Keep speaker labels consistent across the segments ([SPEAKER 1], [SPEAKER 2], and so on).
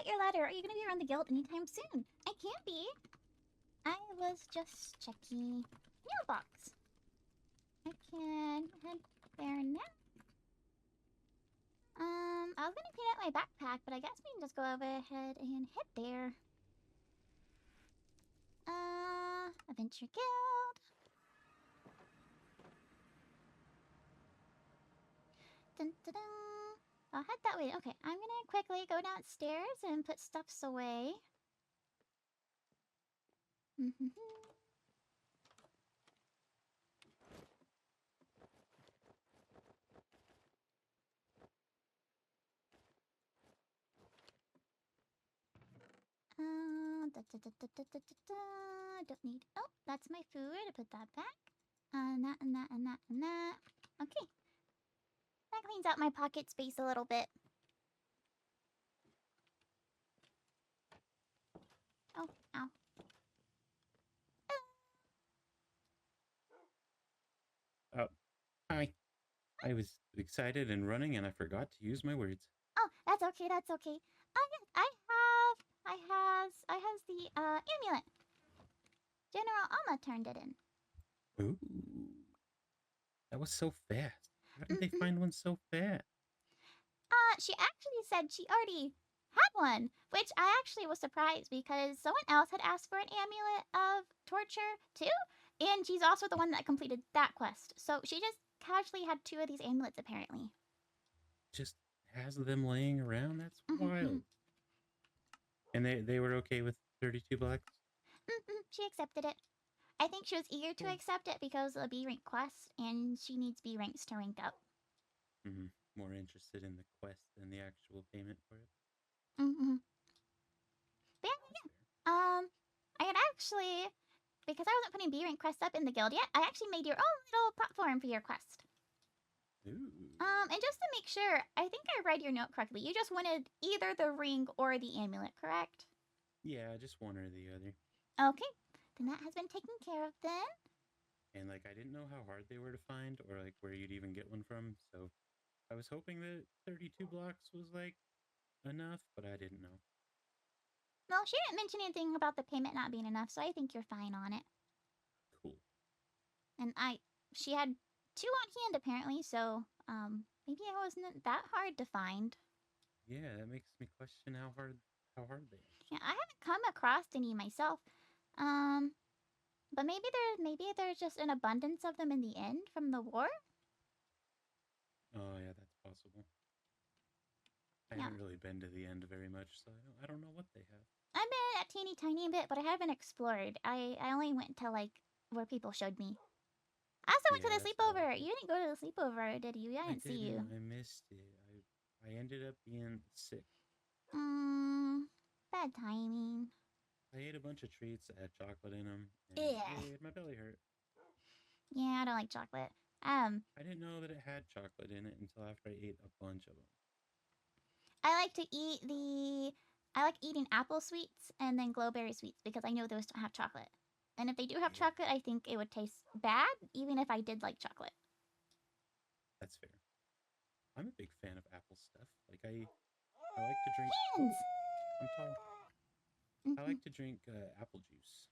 [SPEAKER 1] at your ladder. Are you gonna be around the guild anytime soon? I can't be. I was just checking mailbox. I can head there now. I was gonna clean out my backpack, but I guess we can just go over ahead and head there. Adventure Guild. Dun, dun, dun. I'll head that way. Okay, I'm gonna quickly go downstairs and put stuffs away. Don't need. Oh, that's my food. I put that back. And that, and that, and that, and that. Okay. That cleans out my pocket space a little bit. Oh, ow.
[SPEAKER 2] Oh, hi. I was excited and running and I forgot to use my words.
[SPEAKER 1] Oh, that's okay, that's okay. I has the amulet. General Alma turned it in.
[SPEAKER 2] Ooh. That was so fast. How did they find one so fast?
[SPEAKER 1] She actually said she already had one, which I actually was surprised because someone else had asked for an amulet of torture too, and she's also the one that completed that quest. So she just casually had 2 of these amulets apparently.
[SPEAKER 2] Just has them laying around? That's wild. And they were okay with 32 blacks?
[SPEAKER 1] She accepted it. I think she was eager to accept it because of the B rank quest, and she needs B ranks to rank up.
[SPEAKER 2] More interested in the quest than the actual payment for it.
[SPEAKER 1] But I had actually, because I wasn't putting B rank quests up in the guild yet, I actually made your own little platform for your quest.
[SPEAKER 2] Ooh.
[SPEAKER 1] And just to make sure, I think I read your note correctly. You just wanted either the ring or the amulet, correct?
[SPEAKER 2] Yeah, just one or the other.
[SPEAKER 1] Okay, then that has been taken care of then.
[SPEAKER 2] And like I didn't know how hard they were to find or like where you'd even get one from, so I was hoping that 32 blocks was like enough, but I didn't know.
[SPEAKER 1] Well, she didn't mention anything about the payment not being enough, so I think you're fine on it.
[SPEAKER 2] Cool.
[SPEAKER 1] And she had 2 on hand apparently, so maybe it wasn't that hard to find.
[SPEAKER 2] Yeah, that makes me question how hard they are.
[SPEAKER 1] Yeah, I haven't come across any myself. But maybe there's just an abundance of them in the end from the war.
[SPEAKER 2] Oh yeah, that's possible. I
[SPEAKER 1] Yeah,
[SPEAKER 2] haven't really been to the end very much, so I don't know what they have.
[SPEAKER 1] I've been a teeny tiny bit, but I haven't explored. I only went to like where people showed me. I also went
[SPEAKER 2] Yeah,
[SPEAKER 1] to the
[SPEAKER 2] that's how I
[SPEAKER 1] sleepover.
[SPEAKER 2] did.
[SPEAKER 1] You didn't go to the sleepover, did you? I
[SPEAKER 2] I
[SPEAKER 1] didn't see you.
[SPEAKER 2] didn't. I missed it. I ended up being sick.
[SPEAKER 1] Bad timing.
[SPEAKER 2] I ate a bunch of treats that had chocolate in them, and
[SPEAKER 1] Yeah.
[SPEAKER 2] it made my belly hurt.
[SPEAKER 1] Yeah, I don't like chocolate.
[SPEAKER 2] I didn't know that it had chocolate in it until after I ate a bunch of them.
[SPEAKER 1] I like to eat I like eating apple sweets and then glowberry sweets because I know those don't have chocolate. And if they do have
[SPEAKER 2] Yeah,
[SPEAKER 1] chocolate, I think it would taste bad, even if I did like chocolate.
[SPEAKER 2] that's fair. I'm a big fan of apple stuff. Like I like to drink. Oh,
[SPEAKER 1] Hands!
[SPEAKER 2] I'm tall. I
[SPEAKER 1] Mm-hmm.
[SPEAKER 2] like to drink apple juice.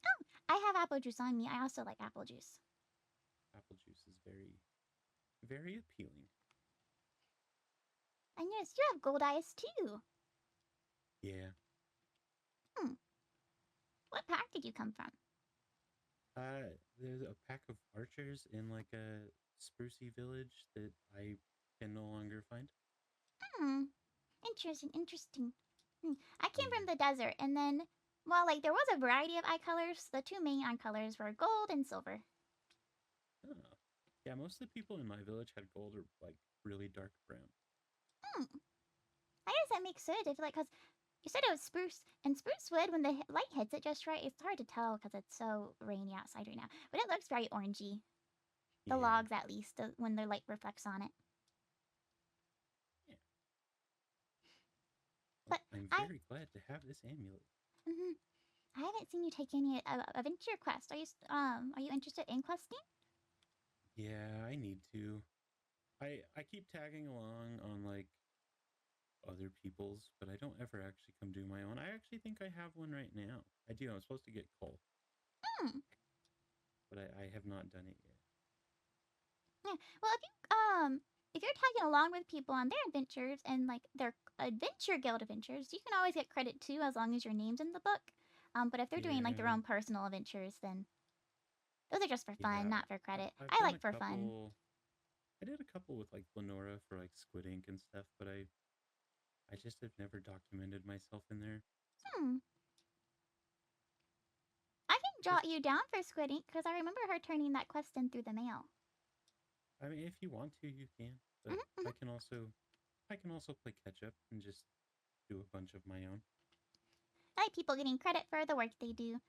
[SPEAKER 1] Oh, I have apple juice on me. I also like apple juice.
[SPEAKER 2] Apple juice is very appealing.
[SPEAKER 1] I noticed you have gold eyes too.
[SPEAKER 2] Yeah.
[SPEAKER 1] Hmm. What pack did you come from?
[SPEAKER 2] There's a pack of archers in like a sprucey village that I can no longer find.
[SPEAKER 1] Hmm. Interesting, interesting. I came
[SPEAKER 2] Yeah.
[SPEAKER 1] from the desert, and then, well, like, there was a variety of eye colors. The 2 main eye colors were gold and silver.
[SPEAKER 2] Oh. Yeah, most of the people in my village had gold or like really dark brown.
[SPEAKER 1] Hmm. I guess that makes sense. I feel like, because you said it was spruce, and spruce wood, when the light hits it just right, it's hard to tell because it's so rainy outside right now. But it looks very orangey. The
[SPEAKER 2] Yeah.
[SPEAKER 1] logs, at least, when the light reflects on it.
[SPEAKER 2] Yeah. Well,
[SPEAKER 1] But
[SPEAKER 2] I'm
[SPEAKER 1] I,
[SPEAKER 2] very glad to have this amulet.
[SPEAKER 1] mm-hmm, I haven't seen you take any adventure quest. Are you interested in questing?
[SPEAKER 2] Yeah, I need to. I keep tagging along on like other people's, but I don't ever actually come do my own. I actually think I have one right now. I do. I'm supposed to get coal,
[SPEAKER 1] Hmm.
[SPEAKER 2] but I have not done it yet.
[SPEAKER 1] Yeah. Well, if you're tagging along with people on their adventures and like their adventure guild adventures, you can always get credit too as long as your name's in the book. But if they're doing like their
[SPEAKER 2] Yeah,
[SPEAKER 1] own personal adventures, then those are just for fun,
[SPEAKER 2] yeah.
[SPEAKER 1] not for credit.
[SPEAKER 2] I've
[SPEAKER 1] I
[SPEAKER 2] done
[SPEAKER 1] like
[SPEAKER 2] a
[SPEAKER 1] for fun.
[SPEAKER 2] couple. I did a couple with like Lenora for like Squid Ink and stuff, but I just have never documented myself in there. So
[SPEAKER 1] Hmm. I can
[SPEAKER 2] just
[SPEAKER 1] jot you down for Squid Ink because I remember her turning that quest in through the mail.
[SPEAKER 2] I mean, if you want to, you can. But
[SPEAKER 1] Hmm.
[SPEAKER 2] I can also play catch up and just do a bunch of my own.
[SPEAKER 1] I like people getting credit for the work they do.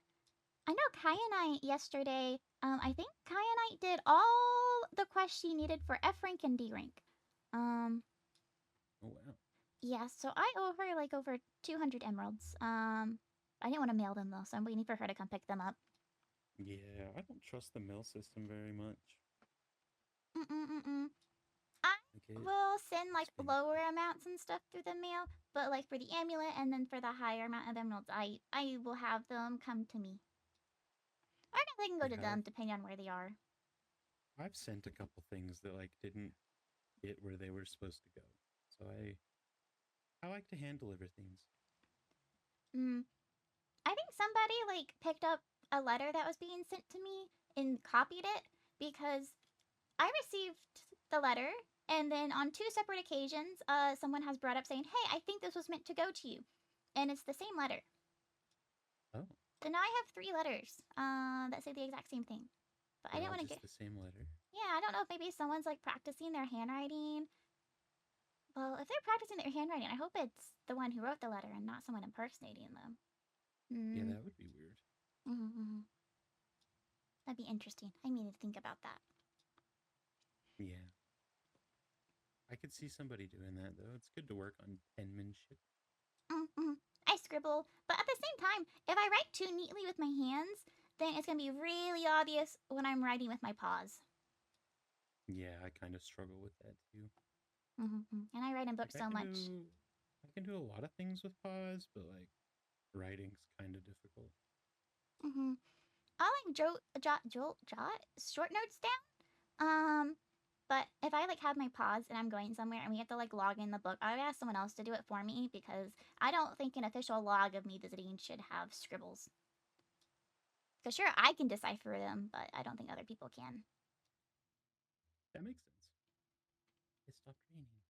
[SPEAKER 1] I know Kai and I yesterday, I think Kai and I did all the quests she needed for F rank and D rank. Um,
[SPEAKER 2] Oh wow.
[SPEAKER 1] yeah, so I owe her like over 200 emeralds. I didn't want to mail them though, so I'm waiting for her to come pick them up.
[SPEAKER 2] Yeah, I don't trust the mail system very much.
[SPEAKER 1] Mm-mm-mm-mm. I
[SPEAKER 2] Like it,
[SPEAKER 1] will send like
[SPEAKER 2] it's been
[SPEAKER 1] lower amounts and stuff through the mail, but like for the amulet and then for the higher amount of emeralds, I will have them come to me. Or I guess I can go to
[SPEAKER 2] yeah.
[SPEAKER 1] them depending on where they are.
[SPEAKER 2] I've sent a couple things that like didn't get where they were supposed to go. So I like to handle everything.
[SPEAKER 1] Mm. I think somebody like picked up a letter that was being sent to me and copied it because I received the letter and then on two separate occasions, someone has brought up saying, "Hey, I think this was meant to go to you," and it's the same letter.
[SPEAKER 2] Oh,
[SPEAKER 1] So now I have three letters that say the exact same thing. But I
[SPEAKER 2] they're
[SPEAKER 1] didn't
[SPEAKER 2] all
[SPEAKER 1] want to
[SPEAKER 2] just
[SPEAKER 1] get.
[SPEAKER 2] the same letter.
[SPEAKER 1] Yeah, I don't know if maybe someone's like practicing their handwriting. Well, if they're practicing their handwriting, I hope it's the one who wrote the letter and not someone impersonating them.
[SPEAKER 2] Yeah,
[SPEAKER 1] Hmm.
[SPEAKER 2] that would be weird.
[SPEAKER 1] Mm-hmm. That'd be interesting. I need to think about that.
[SPEAKER 2] Yeah. I could see somebody doing that though. It's good to work on penmanship.
[SPEAKER 1] Mm-hmm. I scribble, but at the same time, if I write too neatly with my hands, then it's gonna be really obvious when I'm writing with my paws.
[SPEAKER 2] Yeah, I kind of struggle with that too.
[SPEAKER 1] Mm-hmm. And I write in books
[SPEAKER 2] Like
[SPEAKER 1] so much.
[SPEAKER 2] I can do a lot of things with pause, but like writing's kind of difficult.
[SPEAKER 1] Mm-hmm. I like jot short notes down. But if I like have my paws and I'm going somewhere and we have to like log in the book, I would ask someone else to do it for me because I don't think an official log of me visiting should have scribbles. Because sure, I can decipher them, but I don't think other people can.
[SPEAKER 2] That makes sense. It stopped raining.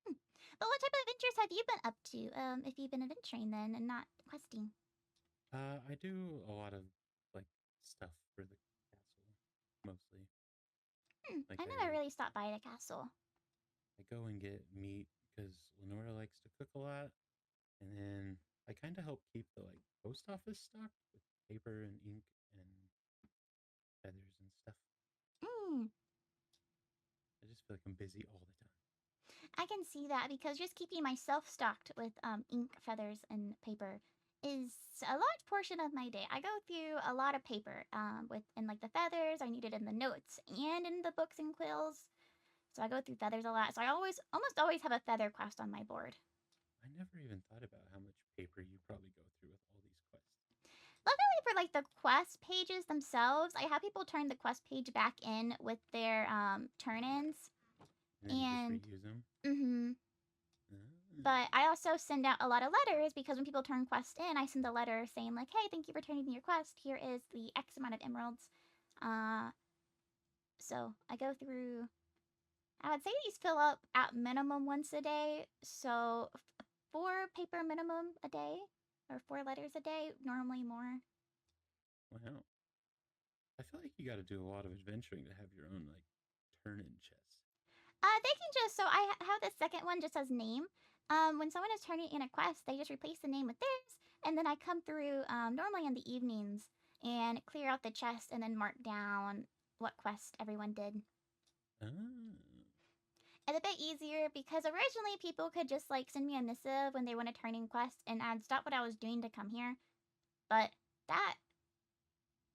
[SPEAKER 1] Hmm. But what type of adventures have you been up to? If you've been adventuring then and not questing.
[SPEAKER 2] I do a lot of like stuff for the castle, mostly.
[SPEAKER 1] Hmm.
[SPEAKER 2] Like
[SPEAKER 1] I never really stopped by the castle.
[SPEAKER 2] I go and get meat because Lenora likes to cook a lot, and then I kind of help keep the like post office stocked with paper and ink and feathers and stuff.
[SPEAKER 1] Hmm.
[SPEAKER 2] I just feel like I'm busy all the time.
[SPEAKER 1] I can see that because just keeping myself stocked with ink, feathers, and paper is a large portion of my day. I go through a lot of paper with in like the feathers. I need it in the notes and in the books and quills. So I go through feathers a lot. So I almost always have a feather quest on my board.
[SPEAKER 2] I never even thought about how much paper you probably go through with all these quests.
[SPEAKER 1] Luckily for like the quest pages themselves, I have people turn the quest page back in with their turn-ins,
[SPEAKER 2] And then you just
[SPEAKER 1] and
[SPEAKER 2] reuse them.
[SPEAKER 1] mm-hmm.
[SPEAKER 2] Ah,
[SPEAKER 1] But I also send out a lot of letters because when people turn quest in, I send a letter saying like, "Hey, thank you for turning in your quest. Here is the X amount of emeralds." Uh, so I go through. I would say these fill up at minimum once a day. So four paper minimum a day, or four letters a day. Normally more.
[SPEAKER 2] wow. I feel like you got to do a lot of adventuring to have your own like turn-in chest.
[SPEAKER 1] They can just so I have the second one just as name. When someone is turning in a quest, they just replace the name with theirs, and then I come through normally in the evenings and clear out the chest and then mark down what quest everyone did.
[SPEAKER 2] Ah,
[SPEAKER 1] It's a bit easier because originally people could just like send me a missive when they want to turn in quest, and I'd stop what I was doing to come here. But that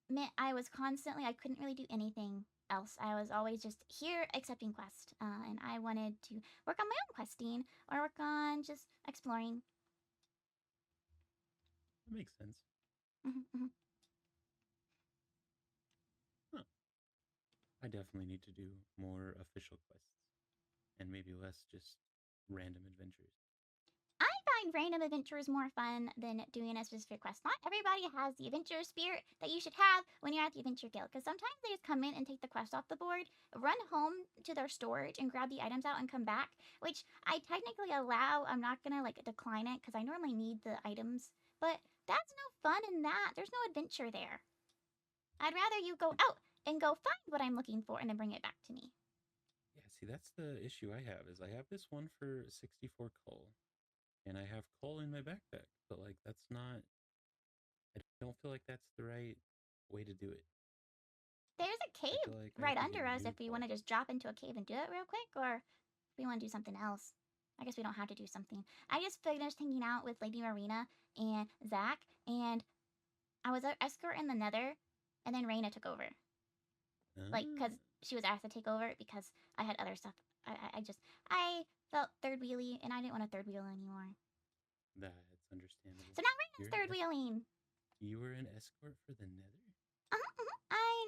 [SPEAKER 1] meant I couldn't really do anything else. I was always just here accepting quests, and I wanted to work on my own questing or work on just exploring.
[SPEAKER 2] That makes sense.
[SPEAKER 1] Mhm.
[SPEAKER 2] Huh. I definitely need to do more official quests and maybe less just random adventures.
[SPEAKER 1] I find random adventures more fun than doing a specific quest. Not everybody has the adventure spirit that you should have when you're at the Adventure Guild, because sometimes they just come in and take the quest off the board, run home to their storage, and grab the items out and come back, which I technically allow. I'm not gonna like decline it because I normally need the items, but that's no fun in that. There's no adventure there. I'd rather you go out and go find what I'm looking for and then bring it back to me.
[SPEAKER 2] Yeah, see, that's the issue I have is I have this one for 64 coal, and I have coal in my backpack, but like that's not. I don't feel like that's the right way to do it.
[SPEAKER 1] There's a
[SPEAKER 2] I
[SPEAKER 1] cave
[SPEAKER 2] feel like I
[SPEAKER 1] right
[SPEAKER 2] have to get
[SPEAKER 1] under us
[SPEAKER 2] new
[SPEAKER 1] if we want
[SPEAKER 2] coal.
[SPEAKER 1] to just drop into a cave and do it real quick, or if we want to do something else. I guess we don't have to do something. I just finished hanging out with Lady Marina and Zach, and I was an escort in the Nether, and then Raina took over. Like, because
[SPEAKER 2] Ah,
[SPEAKER 1] she was asked to take over because I had other stuff. I felt third wheelie, and I didn't want a third wheel anymore.
[SPEAKER 2] that's understandable.
[SPEAKER 1] So now Raina's
[SPEAKER 2] You're an
[SPEAKER 1] third wheeling.
[SPEAKER 2] you were an escort for the Nether.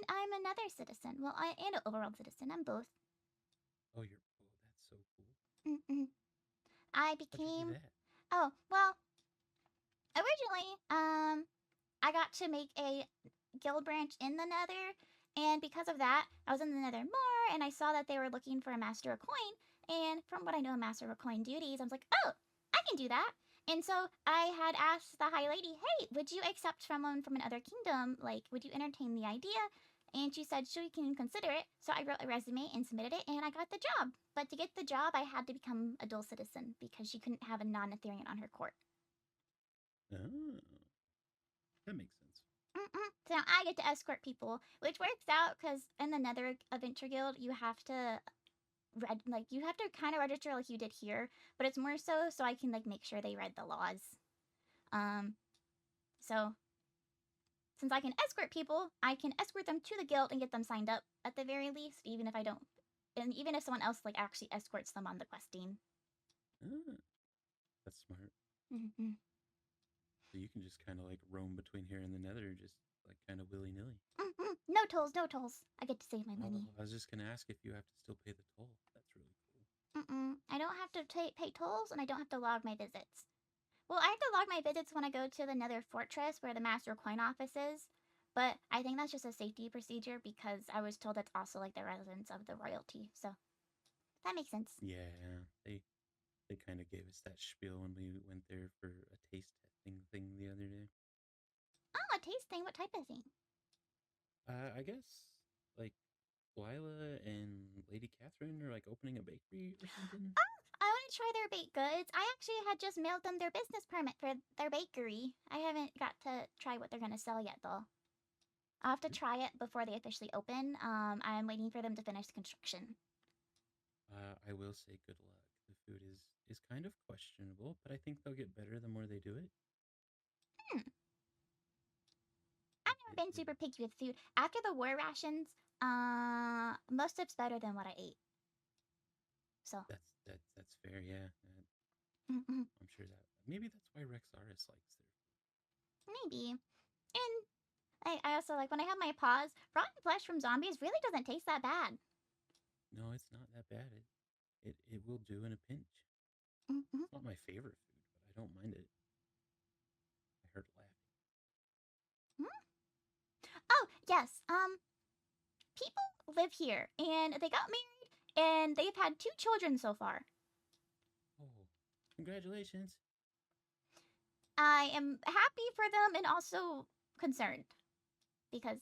[SPEAKER 1] I'm another citizen. Well, and an overworld citizen. I'm both.
[SPEAKER 2] Oh, you're. Oh, that's so cool.
[SPEAKER 1] Mm-mm. I
[SPEAKER 2] How'd you do
[SPEAKER 1] became.
[SPEAKER 2] that?
[SPEAKER 1] Oh well, originally, I got to make a guild branch in the Nether, and because of that, I was in the Nether more, and I saw that they were looking for a Master of Coin, and from what I know of Master of Coin duties, I was like, oh, I can do that. And so I had asked the High Lady, hey, would you accept someone from another kingdom? Like, would you entertain the idea? And she said, sure, you can consider it. So I wrote a resume and submitted it, and I got the job. But to get the job, I had to become a dual citizen because she couldn't have a non-Etherean on her court.
[SPEAKER 2] Oh, that makes sense.
[SPEAKER 1] So now I get to escort people, which works out because in the Nether Adventure Guild, you have to you have to kind of register like you did here, but it's more so I can like make sure they read the laws. Um, so since I can escort people, I can escort them to the guild and get them signed up at the very least, even if I don't, and even if someone else like actually escorts them on the questing.
[SPEAKER 2] Ah, that's smart.
[SPEAKER 1] Mm-hmm.
[SPEAKER 2] So you can just kind of like roam between here and the Nether, just like kind of willy nilly.
[SPEAKER 1] Mm-hmm. No tolls, no tolls. I get to save my
[SPEAKER 2] Oh,
[SPEAKER 1] money.
[SPEAKER 2] I was just gonna ask if you have to still pay the toll. That's really cool.
[SPEAKER 1] I don't have to pay tolls, and I don't have to log my visits. Well, I have to log my visits when I go to the Nether Fortress where the Master Coin Office is, but I think that's just a safety procedure because I was told that's also like the residence of the royalty, so that makes sense.
[SPEAKER 2] Yeah, they kind of gave us that spiel when we went there for a taste testing thing the other day.
[SPEAKER 1] Oh, a tasting? What type of thing?
[SPEAKER 2] I guess like Lila and Lady Catherine are like opening a bakery or something.
[SPEAKER 1] Oh, I want to try their baked goods. I actually had just mailed them their business permit for their bakery. I haven't got to try what they're going to sell yet, though. I'll have to try it before they officially open. I'm waiting for them to finish construction.
[SPEAKER 2] I will say good luck. The food is kind of questionable, but I think they'll get better the more they do it.
[SPEAKER 1] Hmm. I've
[SPEAKER 2] It,
[SPEAKER 1] never
[SPEAKER 2] it,
[SPEAKER 1] been
[SPEAKER 2] it
[SPEAKER 1] super picky with food. After the war rations, most of it's better than what I ate. So,
[SPEAKER 2] that's fair. Yeah,
[SPEAKER 1] mm-hmm.
[SPEAKER 2] I'm sure that maybe that's why Rexaris likes their food.
[SPEAKER 1] Maybe. And I also like when I have my paws, rotten flesh from zombies really doesn't taste that bad.
[SPEAKER 2] No, it's not that bad. It will do in a pinch.
[SPEAKER 1] Mm-hmm.
[SPEAKER 2] It's not my favorite food, but I don't mind it. I heard laughing.
[SPEAKER 1] Oh, yes. People live here and they got married and they've had 2 children so far.
[SPEAKER 2] Oh, congratulations!
[SPEAKER 1] I am happy for them and also concerned because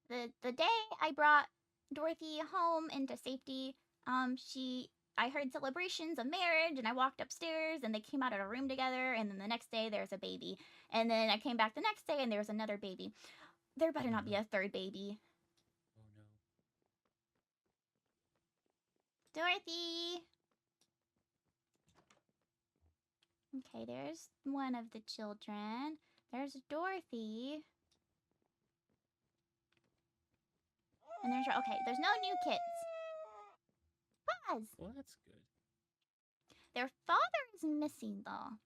[SPEAKER 1] the day I brought Dorothy home into safety, I heard celebrations of marriage and I walked upstairs and they came out of a room together and then the next day there's a baby. And then I came back the next day and there was another baby. There better
[SPEAKER 2] Oh
[SPEAKER 1] not be
[SPEAKER 2] no!
[SPEAKER 1] a third baby.
[SPEAKER 2] Oh no!
[SPEAKER 1] Dorothy! Okay, there's one of the children. There's Dorothy. And there's okay. There's no new kids. Pause.
[SPEAKER 2] Well, that's good.
[SPEAKER 1] Their father is missing though.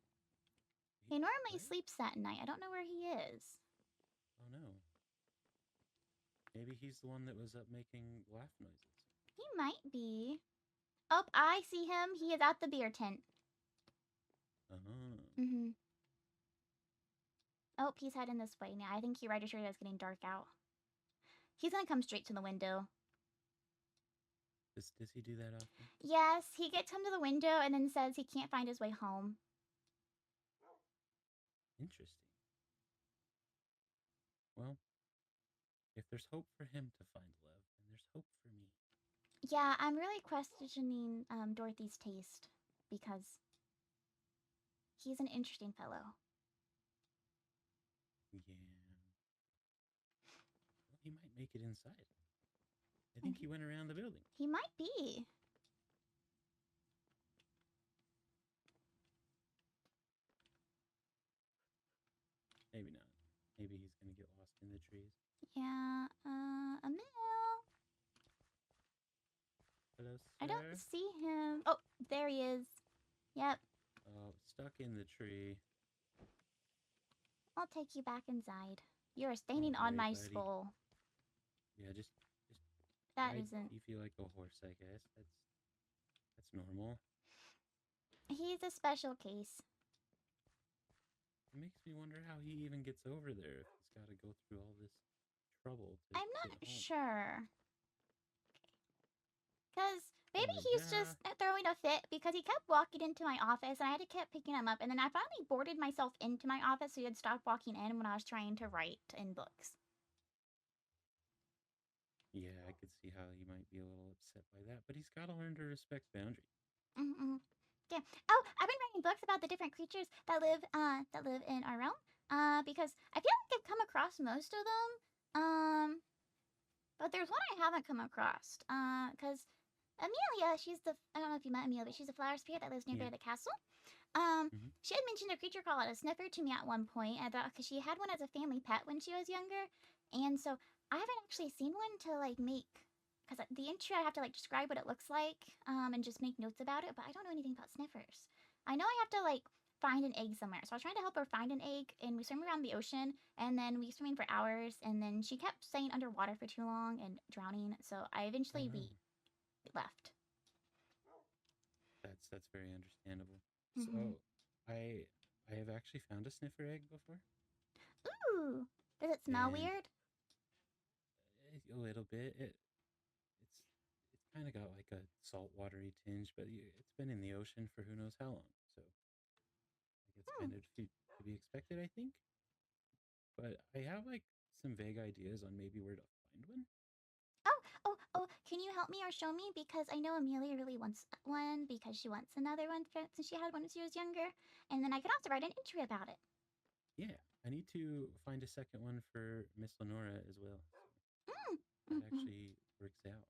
[SPEAKER 1] He normally
[SPEAKER 2] What?
[SPEAKER 1] sleeps at night. I don't know where he is.
[SPEAKER 2] Oh no. Maybe he's the one that was up making laugh noises.
[SPEAKER 1] He might be. Oh, I see him. He is at the beer tent.
[SPEAKER 2] Uh-huh.
[SPEAKER 1] Oh, he's heading this way now. I think he registered as getting dark out. He's gonna come straight to the window.
[SPEAKER 2] Does he do that often?
[SPEAKER 1] Yes, he gets him to the window and then says he can't find his way home.
[SPEAKER 2] Interesting. Well, if there's hope for him to find love, then there's hope for me.
[SPEAKER 1] Yeah, I'm really questioning Dorothy's taste because he's an interesting fellow.
[SPEAKER 2] Yeah. Well, he might make it inside. I think he went around the building.
[SPEAKER 1] He might be.
[SPEAKER 2] Maybe not. Maybe he's gonna get lost in the trees.
[SPEAKER 1] Yeah, Amelia.
[SPEAKER 2] Hello, sir.
[SPEAKER 1] I don't see him. Oh, there he is. Yep.
[SPEAKER 2] Oh, stuck in the tree.
[SPEAKER 1] I'll take you back inside. You're standing on my skull.
[SPEAKER 2] Yeah, just
[SPEAKER 1] That
[SPEAKER 2] ride
[SPEAKER 1] isn't.
[SPEAKER 2] Beefy like a horse, I guess. That's normal.
[SPEAKER 1] He's a special case.
[SPEAKER 2] It makes me wonder how he even gets over there if he's got to go through all this trouble to
[SPEAKER 1] I'm
[SPEAKER 2] get
[SPEAKER 1] not
[SPEAKER 2] home.
[SPEAKER 1] sure. Because maybe he's just throwing a fit because he kept walking into my office and I had to keep picking him up. And then I finally boarded myself into my office so he had stopped walking in when I was trying to write in books.
[SPEAKER 2] Yeah, I could see how he might be a little upset by that, but he's got to learn to respect boundaries.
[SPEAKER 1] Yeah. Oh, I've been writing books about the different creatures that live in our realm. Because I feel like I've come across most of them. But there's one I haven't come across. Because Amelia, I don't know if you met Amelia, but she's a flower spirit that lives nearby the castle. She had mentioned a creature called a sniffer to me at one point, because she had one as a family pet when she was younger, and so I haven't actually seen one to like make. Because the intro, I have to like describe what it looks like, and just make notes about it. But I don't know anything about sniffers. I know I have to like find an egg somewhere. So I was trying to help her find an egg, and we swam around the ocean, and then we swimming for hours, and then she kept staying underwater for too long and drowning. So I eventually we left.
[SPEAKER 2] That's very understandable. So I have actually found a sniffer egg before.
[SPEAKER 1] Ooh, does it smell weird?
[SPEAKER 2] A little bit. It's kind of got like a saltwatery tinge, but it's been in the ocean for who knows how long. So it's kind of to be expected, I think. But I have like some vague ideas on maybe where to find one.
[SPEAKER 1] Oh, can you help me or show me? Because I know Amelia really wants one because she wants another one since she had one when she was younger. And then I could also write an entry about it.
[SPEAKER 2] Yeah, I need to find a second one for Miss Lenora as well. So that actually works out.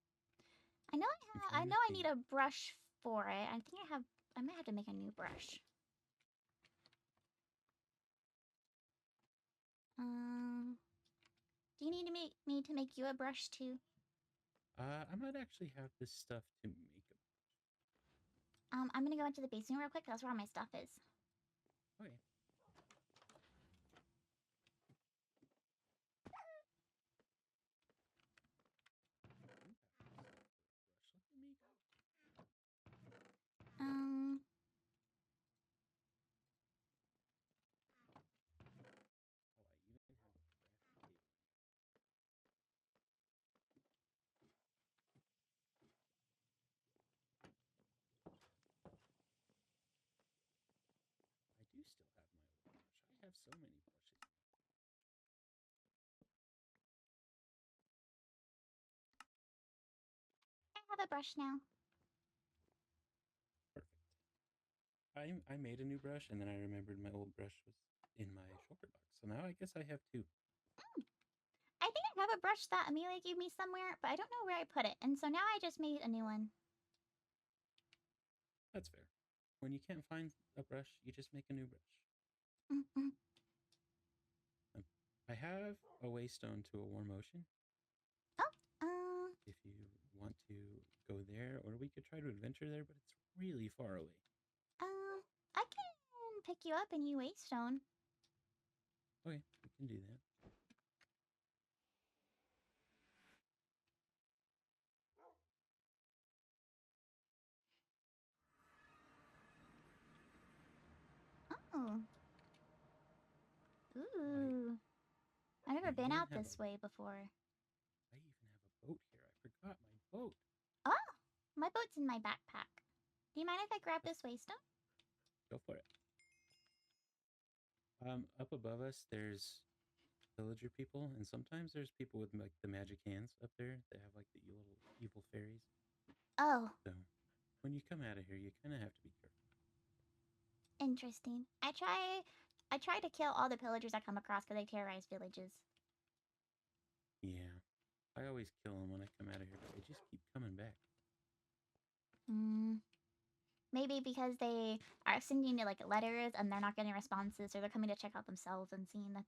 [SPEAKER 1] I know I need a brush for it. I think I might have to make a new brush. Do you need me to make you a brush too?
[SPEAKER 2] I might actually have this stuff to make a brush.
[SPEAKER 1] I'm gonna go into the basement real quick. That's where all my stuff is.
[SPEAKER 2] Okay. I do still have my old brush. I have so many brushes.
[SPEAKER 1] I have a brush now.
[SPEAKER 2] Perfect. I made a new brush, and then I remembered my old brush was in my shulker box. So now I guess I have two.
[SPEAKER 1] I think I have a brush that Amelia gave me somewhere, but I don't know where I put it. And so now I just made a new one.
[SPEAKER 2] That's fair. When you can't find a brush, you just make a new brush. I have a waystone to a warm ocean.
[SPEAKER 1] Oh,
[SPEAKER 2] if you want to go there, or we could try to adventure there, but it's really far away.
[SPEAKER 1] I can pick you up and you Waystone.
[SPEAKER 2] Okay, we can do that.
[SPEAKER 1] Oh.
[SPEAKER 2] Oh,
[SPEAKER 1] Ooh. I've never
[SPEAKER 2] I
[SPEAKER 1] been
[SPEAKER 2] even
[SPEAKER 1] out
[SPEAKER 2] have
[SPEAKER 1] this way before.
[SPEAKER 2] I even have a boat here. I forgot my boat.
[SPEAKER 1] Oh! My boat's in my backpack. Do you mind if I grab this Waystone?
[SPEAKER 2] Go for it. Up above us, there's villager people, and sometimes there's people with like the magic hands up there. They have like the little evil fairies.
[SPEAKER 1] Oh,
[SPEAKER 2] So when you come out of here, you kind of have to be careful.
[SPEAKER 1] interesting. I try to kill all the pillagers I come across because they terrorize villages.
[SPEAKER 2] Yeah, I always kill them when I come out of here, but they just keep coming back.
[SPEAKER 1] Hmm. Maybe because they are sending you like letters and they're not getting responses, or they're coming to check out themselves and seeing that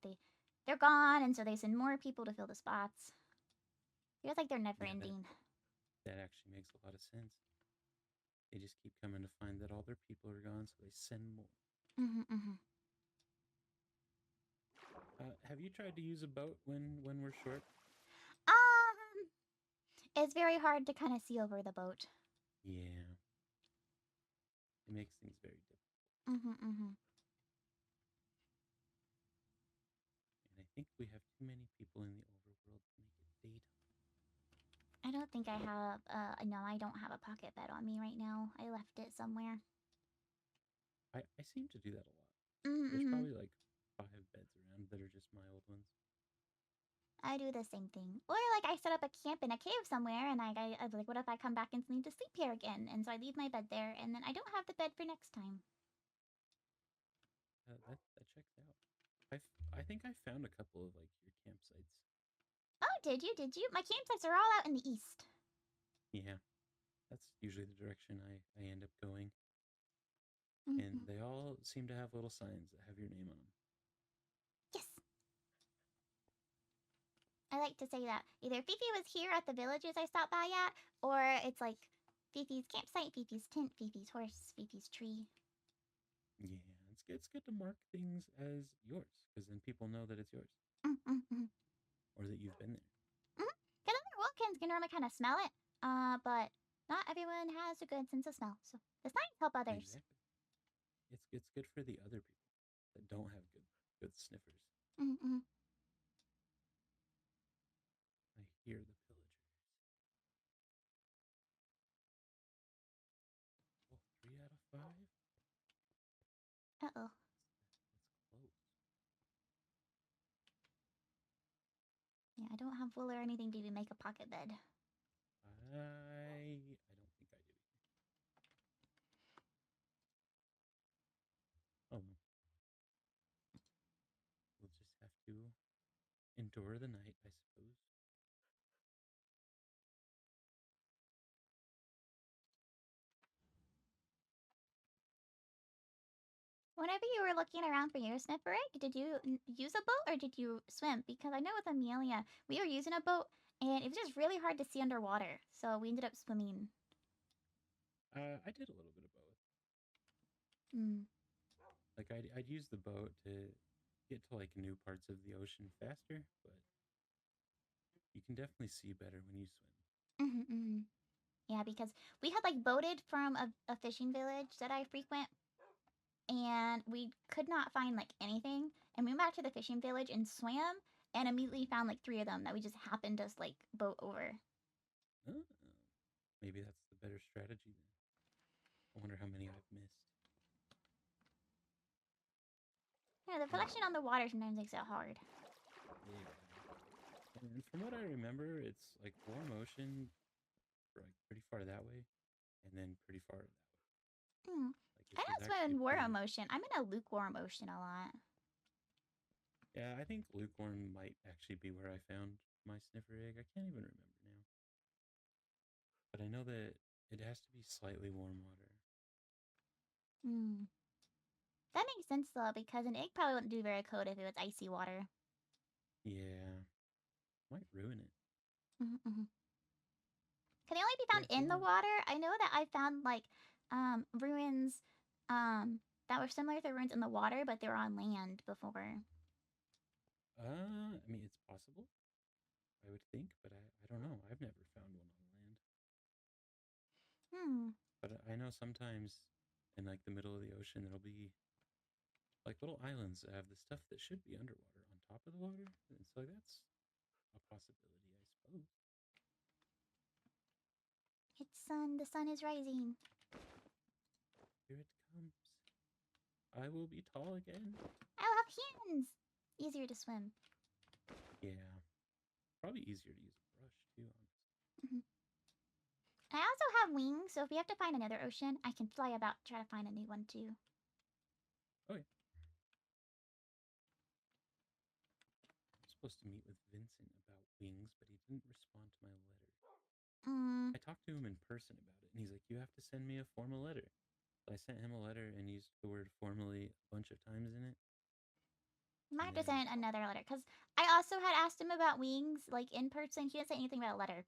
[SPEAKER 1] they're gone, and so they send more people to fill the spots. Feels like they're never
[SPEAKER 2] Yeah,
[SPEAKER 1] ending.
[SPEAKER 2] that actually makes a lot of sense. They just keep coming to find that all their people are gone, so they send more.
[SPEAKER 1] Mm-hmm.
[SPEAKER 2] Have you tried to use a boat when we're short?
[SPEAKER 1] It's very hard to kind of see over the boat.
[SPEAKER 2] Yeah, it makes things very difficult.
[SPEAKER 1] Mm-hmm.
[SPEAKER 2] And I think we have too many people in the overworld to make it daytime.
[SPEAKER 1] I don't think I have, no, I don't have a pocket bed on me right now. I left it somewhere.
[SPEAKER 2] I seem to do that a lot. There's
[SPEAKER 1] Mm-hmm.
[SPEAKER 2] probably like 5 beds around that are just my old ones.
[SPEAKER 1] I do the same thing. Or like I set up a camp in a cave somewhere, and I was like, what if I come back and need to sleep here again? And so I leave my bed there, and then I don't have the bed for next time.
[SPEAKER 2] That checks out. I think I found a couple of like your campsites.
[SPEAKER 1] Oh, did you? Did you? My campsites are all out in the east.
[SPEAKER 2] Yeah, that's usually the direction I end up going. And
[SPEAKER 1] Mm-hmm.
[SPEAKER 2] they all seem to have little signs that have your name on them.
[SPEAKER 1] Yes. I like to say that either Fifi was here at the villages I stopped by at, or it's like Fifi's campsite, Fifi's tent, Fifi's horse, Fifi's tree.
[SPEAKER 2] Yeah, it's good to mark things as yours because then people know that it's yours
[SPEAKER 1] Mm-hmm.
[SPEAKER 2] or that you've been there.
[SPEAKER 1] Because other wolfkins can normally kind of smell it, but not everyone has a good sense of smell. So the signs help others.
[SPEAKER 2] Exactly. It's good for the other people that don't have good sniffers.
[SPEAKER 1] Mm-hmm.
[SPEAKER 2] I hear the pillagers. Oh, 3 out of 5.
[SPEAKER 1] Uh-oh.
[SPEAKER 2] That's close.
[SPEAKER 1] Yeah, I don't have wool or anything to make a pocket bed.
[SPEAKER 2] I don't think I do either. Oh well, we'll just have to endure the night, I suppose.
[SPEAKER 1] Whenever you were looking around for your sniffer egg, did you use a boat or did you swim? Because I know with Amelia, we were using a boat and it was just really hard to see underwater. So we ended up swimming.
[SPEAKER 2] I did a little bit of both.
[SPEAKER 1] Mm.
[SPEAKER 2] Like I'd use the boat to get to like new parts of the ocean faster, but you can definitely see better when you swim.
[SPEAKER 1] Mm-hmm. Yeah, because we had like boated from a fishing village that I frequent, and we could not find like anything. And we went back to the fishing village and swam, and immediately found like three of them that we just happened to like boat over.
[SPEAKER 2] Oh, maybe that's the better strategy then. I wonder how many I've missed.
[SPEAKER 1] Yeah, the
[SPEAKER 2] Oh,
[SPEAKER 1] collection on the water sometimes makes it hard.
[SPEAKER 2] yeah. And from what I remember, it's like warm ocean, like pretty far that way, and then pretty far that way.
[SPEAKER 1] Hmm.
[SPEAKER 2] Like
[SPEAKER 1] I
[SPEAKER 2] it's
[SPEAKER 1] don't swim
[SPEAKER 2] actually
[SPEAKER 1] in warm
[SPEAKER 2] pretty.
[SPEAKER 1] ocean. I'm in a lukewarm ocean a lot.
[SPEAKER 2] Yeah, I think lukewarm might actually be where I found my sniffer egg. I can't even remember now, but I know that it has to be slightly warm water.
[SPEAKER 1] Hmm. That makes sense though, because an egg probably wouldn't do very cold if it was icy water.
[SPEAKER 2] Yeah, might ruin it.
[SPEAKER 1] Mm-hmm. Can they only be found
[SPEAKER 2] Yeah, if you
[SPEAKER 1] in the
[SPEAKER 2] want.
[SPEAKER 1] water? I know that I found like ruins that were similar to ruins in the water, but they were on land before.
[SPEAKER 2] I mean, it's possible. I would think, but I don't know. I've never found one on land.
[SPEAKER 1] Hmm.
[SPEAKER 2] But I know sometimes in like the middle of the ocean, there'll be like little islands that have the stuff that should be underwater on top of the water. And so that's a possibility, I suppose.
[SPEAKER 1] It's sun. The sun is rising.
[SPEAKER 2] Here it comes. I will be tall again.
[SPEAKER 1] I'll have hands. Easier to swim.
[SPEAKER 2] Yeah. Probably easier to use a brush too, honestly.
[SPEAKER 1] Mhm. I also have wings, so if we have to find another ocean, I can fly about try to find a new one too.
[SPEAKER 2] Okay. I'm supposed to meet with Vincent about wings, but he didn't respond to my letter.
[SPEAKER 1] Mm.
[SPEAKER 2] I talked to him in person about it, and he's like, "You have to send me a formal letter." So I sent him a letter and used the word formally a bunch of times in it.
[SPEAKER 1] Might
[SPEAKER 2] And
[SPEAKER 1] have to
[SPEAKER 2] then,
[SPEAKER 1] send another letter because I also had asked him about wings, like in person. He didn't say anything about a letter.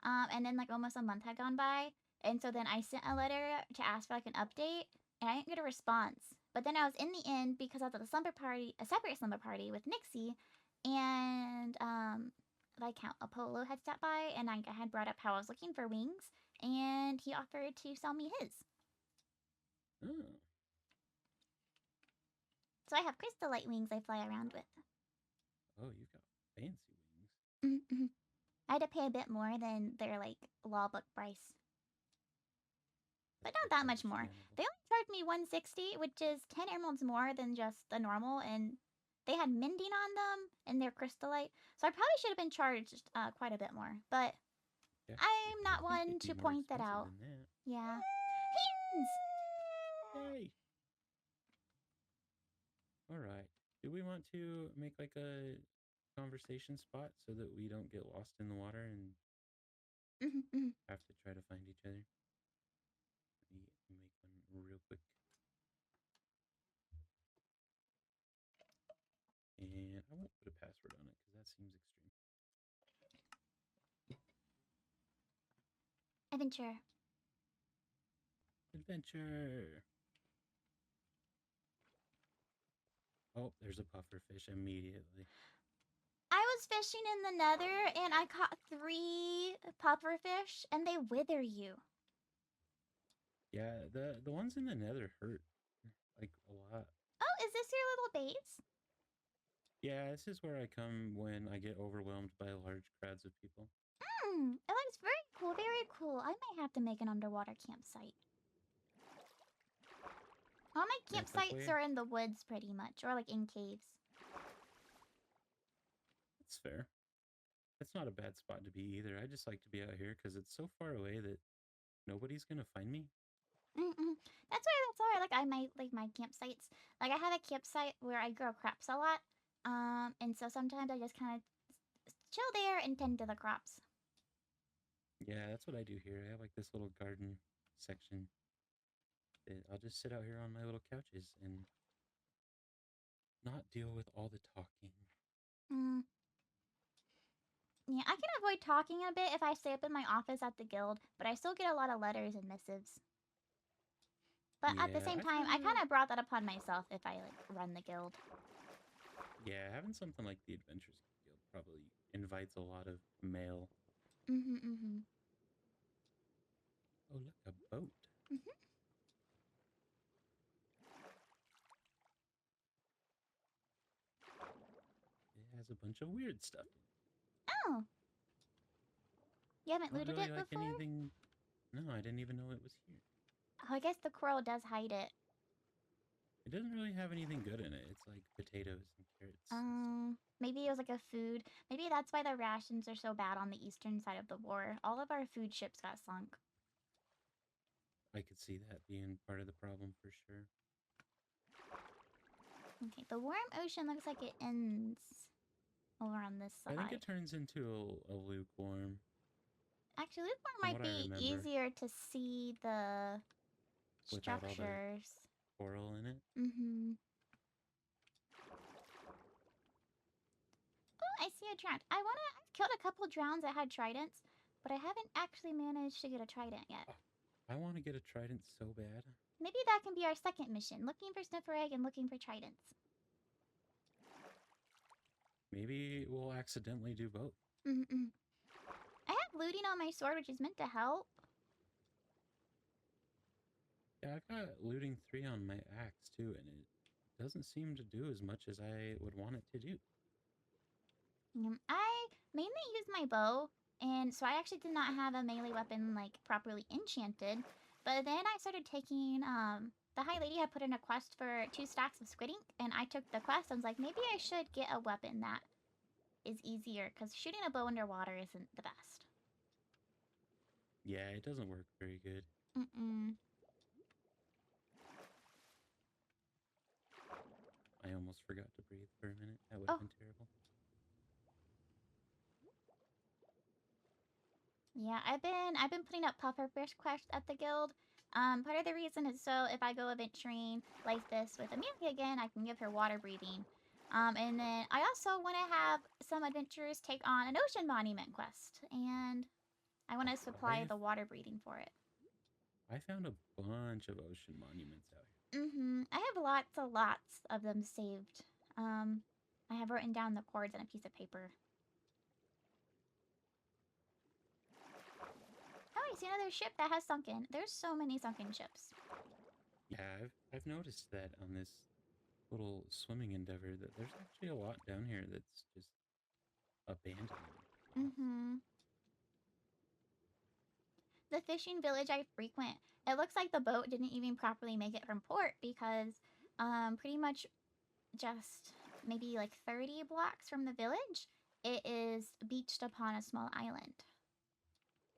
[SPEAKER 1] And then like almost a month had gone by, and so then I sent a letter to ask for like an update, and I didn't get a response. But then I was in the end because I was at the slumber party, a separate slumber party with Nixie, and like how Apollo had stopped by, and I had brought up how I was looking for wings, and he offered to sell me his.
[SPEAKER 2] oh,
[SPEAKER 1] So I have crystallite wings I fly around with.
[SPEAKER 2] oh, you've got fancy wings.
[SPEAKER 1] Mhm. I had to pay a bit more than their like law book price, but not
[SPEAKER 2] That's
[SPEAKER 1] that much more.
[SPEAKER 2] understandable.
[SPEAKER 1] They only charged me 160, which is 10 emeralds more than just the normal, and they had mending on them and they're crystallite, so I probably should have been charged quite a bit more. But
[SPEAKER 2] Yeah, you
[SPEAKER 1] I'm
[SPEAKER 2] would
[SPEAKER 1] not
[SPEAKER 2] think
[SPEAKER 1] one
[SPEAKER 2] they'd be
[SPEAKER 1] to
[SPEAKER 2] more
[SPEAKER 1] point that
[SPEAKER 2] expensive
[SPEAKER 1] out.
[SPEAKER 2] than that.
[SPEAKER 1] Yeah. Hands!
[SPEAKER 2] Yay! All right. Do we want to make like a conversation spot so that we don't get lost in the water and have to try to find each other? Let me make one real quick. And I won't put a password on it because that seems extreme.
[SPEAKER 1] Adventure.
[SPEAKER 2] Adventure! Oh, there's a puffer fish immediately.
[SPEAKER 1] I was fishing in the nether and I caught 3 pufferfish and they wither you.
[SPEAKER 2] Yeah, the ones in the nether hurt like a lot.
[SPEAKER 1] Oh, is this your little base?
[SPEAKER 2] Yeah, this is where I come when I get overwhelmed by large crowds of people.
[SPEAKER 1] It looks very cool, very cool. I might have to make an underwater campsite. All my
[SPEAKER 2] Yeah, it's like,
[SPEAKER 1] campsites
[SPEAKER 2] wait,
[SPEAKER 1] are in the woods pretty much, or like in caves.
[SPEAKER 2] that's fair. That's not a bad spot to be either. I just like to be out here because it's so far away that nobody's gonna find me.
[SPEAKER 1] Mm-mm. That's why I like my campsites. Like I have a campsite where I grow crops a lot. And so sometimes I just kind of chill there and tend to the crops.
[SPEAKER 2] Yeah, that's what I do here. I have like this little garden section that I'll just sit out here on my little couches and not deal with all the talking.
[SPEAKER 1] Mm. Yeah, I can avoid talking a bit if I stay up in my office at the guild, but I still get a lot of letters and missives. But at the
[SPEAKER 2] Yeah,
[SPEAKER 1] same
[SPEAKER 2] I
[SPEAKER 1] time,
[SPEAKER 2] find
[SPEAKER 1] I kind
[SPEAKER 2] that,
[SPEAKER 1] of brought that upon myself if I like run the guild.
[SPEAKER 2] yeah, having something like the Adventures Guild probably invites a lot of mail.
[SPEAKER 1] Mm-hmm.
[SPEAKER 2] Oh, look, a boat.
[SPEAKER 1] Mm-hmm.
[SPEAKER 2] It has a bunch of weird stuff in it.
[SPEAKER 1] Oh, you haven't
[SPEAKER 2] Not
[SPEAKER 1] looted
[SPEAKER 2] really
[SPEAKER 1] it
[SPEAKER 2] like
[SPEAKER 1] before?
[SPEAKER 2] anything. No, I didn't even know it was here.
[SPEAKER 1] Oh, I guess the coral does hide it.
[SPEAKER 2] It doesn't really have anything good in it. It's like potatoes and carrots and stuff.
[SPEAKER 1] Maybe it was like a food. Maybe that's why the rations are so bad on the eastern side of the war. All of our food ships got sunk.
[SPEAKER 2] I could see that being part of the problem for sure.
[SPEAKER 1] Okay, the warm ocean looks like it ends over on this
[SPEAKER 2] I think
[SPEAKER 1] side.
[SPEAKER 2] it turns into a lukewarm,
[SPEAKER 1] Actually, lukewarm
[SPEAKER 2] from
[SPEAKER 1] might
[SPEAKER 2] what I
[SPEAKER 1] be
[SPEAKER 2] remember,
[SPEAKER 1] easier to see the
[SPEAKER 2] without all the
[SPEAKER 1] structures.
[SPEAKER 2] coral in it.
[SPEAKER 1] Mm-hmm. Oh, I see a drowned. I've killed a couple drowns that had tridents, but I haven't actually managed to get a trident yet.
[SPEAKER 2] I want to get a trident so bad.
[SPEAKER 1] Maybe that can be our second mission, looking for sniffer egg and looking for tridents.
[SPEAKER 2] Maybe we'll accidentally do both.
[SPEAKER 1] Mm-mm. I have looting on my sword, which is meant to help.
[SPEAKER 2] Yeah, I've got looting 3 on my axe too, and it doesn't seem to do as much as I would want it to do.
[SPEAKER 1] I mainly use my bow, and so I actually did not have a melee weapon like properly enchanted. But then I started taking the High Lady had put in a quest for 2 stacks of squid ink, and I took the quest. I was like, maybe I should get a weapon that is easier, because shooting a bow underwater isn't the best.
[SPEAKER 2] Yeah, it doesn't work very good.
[SPEAKER 1] Mm-mm.
[SPEAKER 2] I almost forgot to breathe for a minute. That would have been terrible.
[SPEAKER 1] Yeah, I've been putting up pufferfish quests at the guild. Part of the reason is so if I go adventuring like this with Amelia again, I can give her water breathing. And then I also want to have some adventurers take on an ocean monument quest, and I want to supply the water breathing for it.
[SPEAKER 2] I found a bunch of ocean monuments out here.
[SPEAKER 1] I have lots of them saved. I have written down the chords on a piece of paper. Oh, I see another ship that has sunken. There's so many sunken ships.
[SPEAKER 2] Yeah, I've noticed that on this little swimming endeavor that there's actually a lot down here that's just abandoned.
[SPEAKER 1] The fishing village I frequent, it looks like the boat didn't even properly make it from port because pretty much just maybe like 30 blocks from the village, it is beached upon a small island.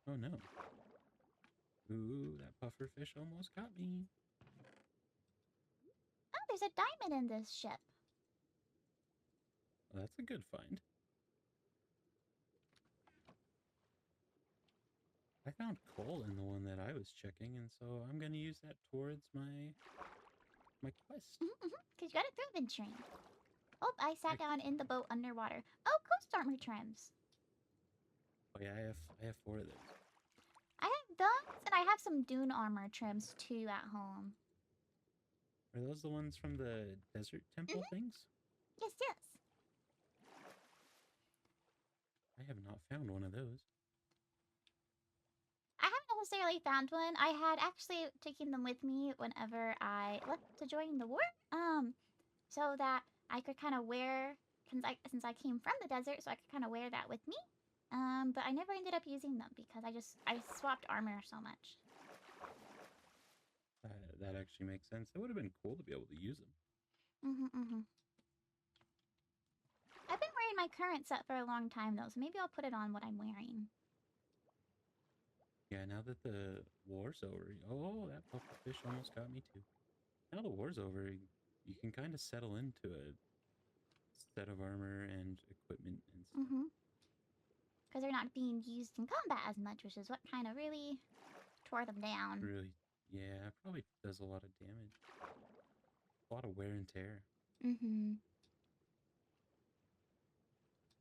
[SPEAKER 2] Oh no. Ooh, that puffer fish almost got me.
[SPEAKER 1] Oh, there's a diamond in this ship.
[SPEAKER 2] Well, that's a good find. I found coal in the one that I was checking, and so I'm going to use that towards my quest.
[SPEAKER 1] Because you got it through adventuring. Oh, I sat down in the boat underwater. Oh, coast armor trims.
[SPEAKER 2] Oh yeah, I have 4 of those.
[SPEAKER 1] I have those, and I have some dune armor trims too at home.
[SPEAKER 2] Are those the ones from the desert temple things?
[SPEAKER 1] Yes, yes.
[SPEAKER 2] I have not found one of those.
[SPEAKER 1] I haven't necessarily found one. I had actually taken them with me whenever I left to join the war. So that I could kind of wear, since I came from the desert, so I could kind of wear that with me. But I never ended up using them because I swapped armor so much.
[SPEAKER 2] That actually makes sense. It would have been cool to be able to use them.
[SPEAKER 1] I've been wearing my current set for a long time though, so maybe I'll put it on what I'm wearing.
[SPEAKER 2] Yeah, now that the war's over. Oh, that puffer fish almost got me too. Now the war's over, you can kind of settle into a set of armor and equipment and stuff.
[SPEAKER 1] Because they're not being used in combat as much, which is what kind of really tore them down.
[SPEAKER 2] Really, yeah, it probably does a lot of damage. A lot of wear and tear.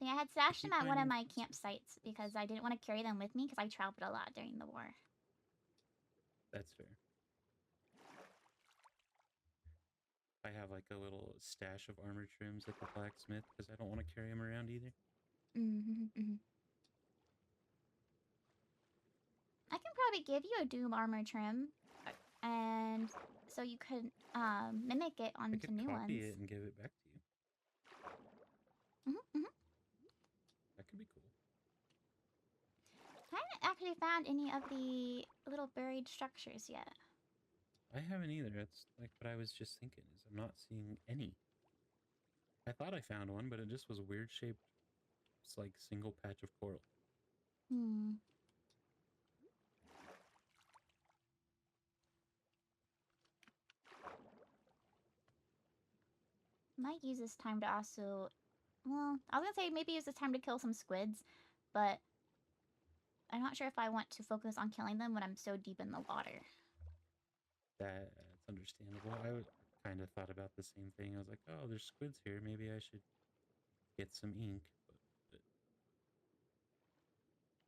[SPEAKER 1] Yeah, I had stashed them at one of my campsites because I didn't want to carry them with me because I traveled a lot during the war.
[SPEAKER 2] That's fair. I have like a little stash of armor trims at the blacksmith because I don't want to carry them around either.
[SPEAKER 1] I can probably give you a Doom armor trim, and so you could mimic it onto new ones.
[SPEAKER 2] I could copy it and give it back to you. That could be cool.
[SPEAKER 1] I haven't actually found any of the little buried structures yet.
[SPEAKER 2] I haven't either. That's like what I was just thinking, is I'm not seeing any. I thought I found one, but it just was a weird shaped, it's like single patch of coral.
[SPEAKER 1] Might use this time to also, well, I was gonna say maybe use this time to kill some squids, but I'm not sure if I want to focus on killing them when I'm so deep in the water.
[SPEAKER 2] That's understandable. I kind of thought about the same thing. I was like, oh, there's squids here. Maybe I should get some ink.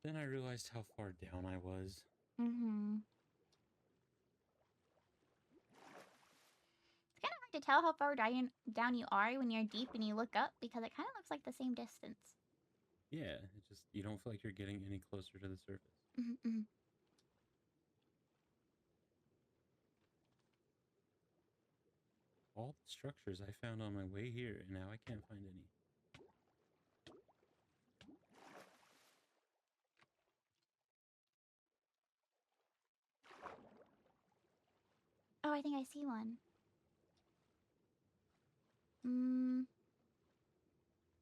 [SPEAKER 2] But Then I realized how far down I was.
[SPEAKER 1] Mm-hmm. It's kind of hard to tell how far down you are when you're deep and you look up because it kind of looks like the same distance.
[SPEAKER 2] Yeah, it just, you don't feel like you're getting any closer to the surface.
[SPEAKER 1] Mm-hmm.
[SPEAKER 2] All the structures I found on my way here, and now I can't find any.
[SPEAKER 1] Oh, I think I see one. Hmm.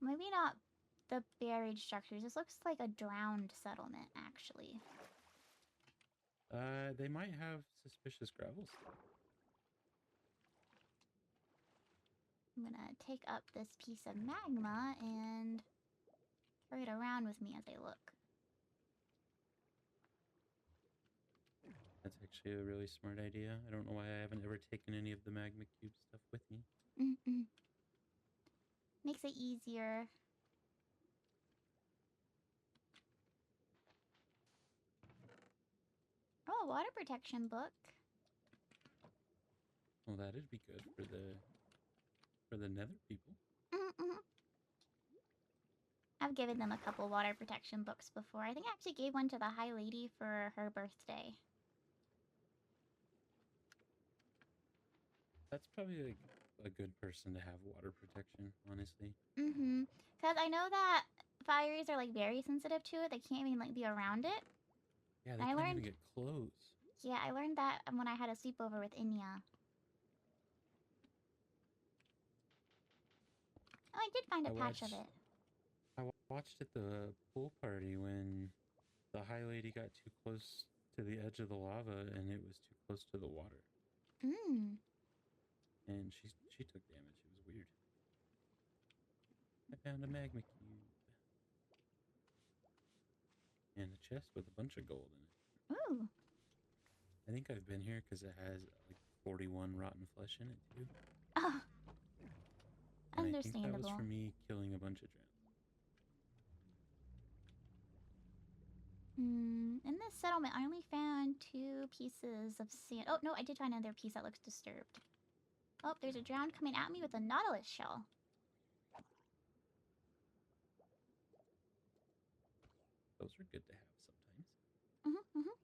[SPEAKER 1] Maybe not the buried structures. This looks like a drowned settlement, actually.
[SPEAKER 2] They might have suspicious gravel stuff.
[SPEAKER 1] I'm gonna take up this piece of magma and throw it around with me as I look.
[SPEAKER 2] That's actually a really smart idea. I don't know why I haven't ever taken any of the magma cube stuff with me.
[SPEAKER 1] Mm-mm. Makes it easier. Oh, water protection book.
[SPEAKER 2] Well, that'd be good for the nether people.
[SPEAKER 1] Mm-mm. I've given them a couple water protection books before. I think I actually gave one to the High Lady for her birthday.
[SPEAKER 2] That's probably like a good person to have water protection, honestly.
[SPEAKER 1] Mm-hmm. Because I know that fires are like very sensitive to it. They can't even like be around it.
[SPEAKER 2] Yeah, they
[SPEAKER 1] And I
[SPEAKER 2] can't even
[SPEAKER 1] learned,
[SPEAKER 2] get clothes.
[SPEAKER 1] yeah, I learned that when I had a sleepover with Inya. Oh, I did find a
[SPEAKER 2] I
[SPEAKER 1] patch of
[SPEAKER 2] watched
[SPEAKER 1] it.
[SPEAKER 2] I watched at the pool party when the High Lady got too close to the edge of the lava and it was too close to the water.
[SPEAKER 1] Mmm.
[SPEAKER 2] And she took damage. It was weird. I found a magma cube. And a chest with a bunch of gold in it.
[SPEAKER 1] Ooh.
[SPEAKER 2] I think I've been here because it has like 41 rotten flesh in it too.
[SPEAKER 1] Oh,
[SPEAKER 2] And I think that was
[SPEAKER 1] understandable.
[SPEAKER 2] from me killing a bunch of drowns.
[SPEAKER 1] Hmm. In this settlement, I only found 2 pieces of sand. Oh, no, I did find another piece that looks disturbed. Oh, there's a drown coming at me with a nautilus shell.
[SPEAKER 2] Those are good to have sometimes.
[SPEAKER 1] Mm-hmm, mm-hmm.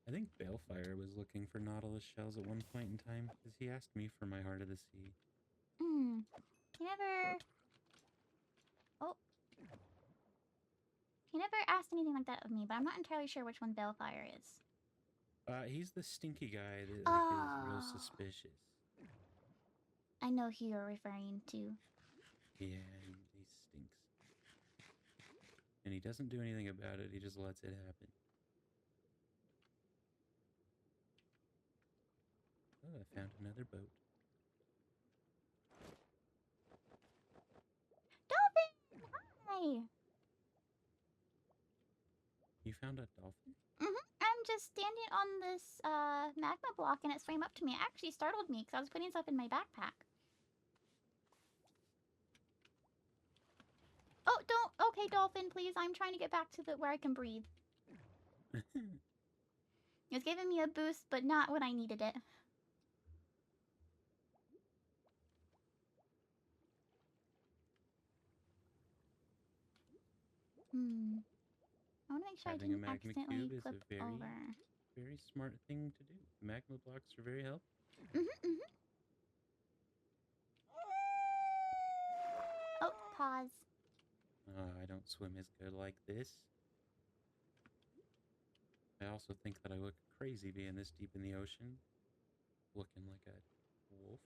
[SPEAKER 2] I think Balefire was looking for nautilus shells at one point in time because he asked me for my Heart of the Sea.
[SPEAKER 1] Hmm. He never... Oh. He never asked anything like that of me, but I'm not entirely sure which one Balefire is.
[SPEAKER 2] He's the stinky guy that like is real
[SPEAKER 1] Oh.
[SPEAKER 2] suspicious.
[SPEAKER 1] I know who you're referring to.
[SPEAKER 2] Yeah, he stinks. And he doesn't do anything about it, he just lets it happen. Oh, I found another boat.
[SPEAKER 1] Dolphin! Hi!
[SPEAKER 2] You found a dolphin?
[SPEAKER 1] Mm-hmm. I'm just standing on this magma block and it swam up to me. It actually startled me because I was putting stuff in my backpack. Oh, don't. Okay, dolphin, please. I'm trying to get back to where I can breathe. It's giving me a boost, but not when I needed it. Hmm. I want to make sure I
[SPEAKER 2] Having a
[SPEAKER 1] didn't
[SPEAKER 2] magma
[SPEAKER 1] accidentally
[SPEAKER 2] cube is
[SPEAKER 1] flip
[SPEAKER 2] a very,
[SPEAKER 1] over.
[SPEAKER 2] very smart thing to do. Magma blocks are very helpful.
[SPEAKER 1] Mm-hmm, mm-hmm. Oh, pause.
[SPEAKER 2] I don't swim as good like this. I also think that I look crazy being this deep in the ocean, looking like a wolf.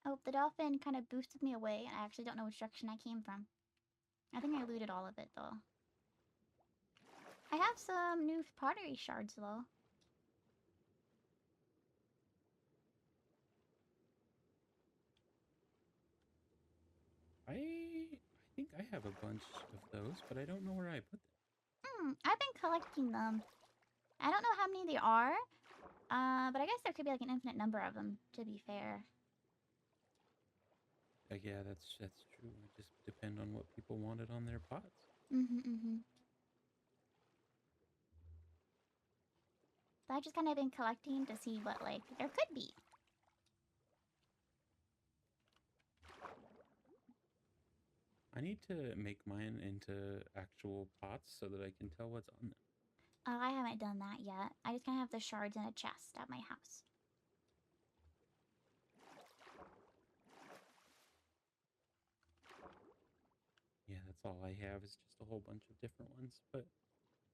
[SPEAKER 1] Oh, the dolphin kind of boosted me away, and I actually don't know which direction I came from. I think I looted all of it, though. I have some new pottery shards, though.
[SPEAKER 2] I think I have a bunch of those, but I don't know where I put them.
[SPEAKER 1] Hmm, I've been collecting them. I don't know how many there are, But I guess there could be like an infinite number of them, to be fair.
[SPEAKER 2] Yeah, that's true. It just depend on what people wanted on their pots.
[SPEAKER 1] So I've just kind of been collecting to see what, like, there could be.
[SPEAKER 2] I need to make mine into actual pots so that I can tell what's on them.
[SPEAKER 1] I haven't done that yet. I just kind of have the shards in a chest at my house.
[SPEAKER 2] Yeah, that's all I have is just a whole bunch of different ones, but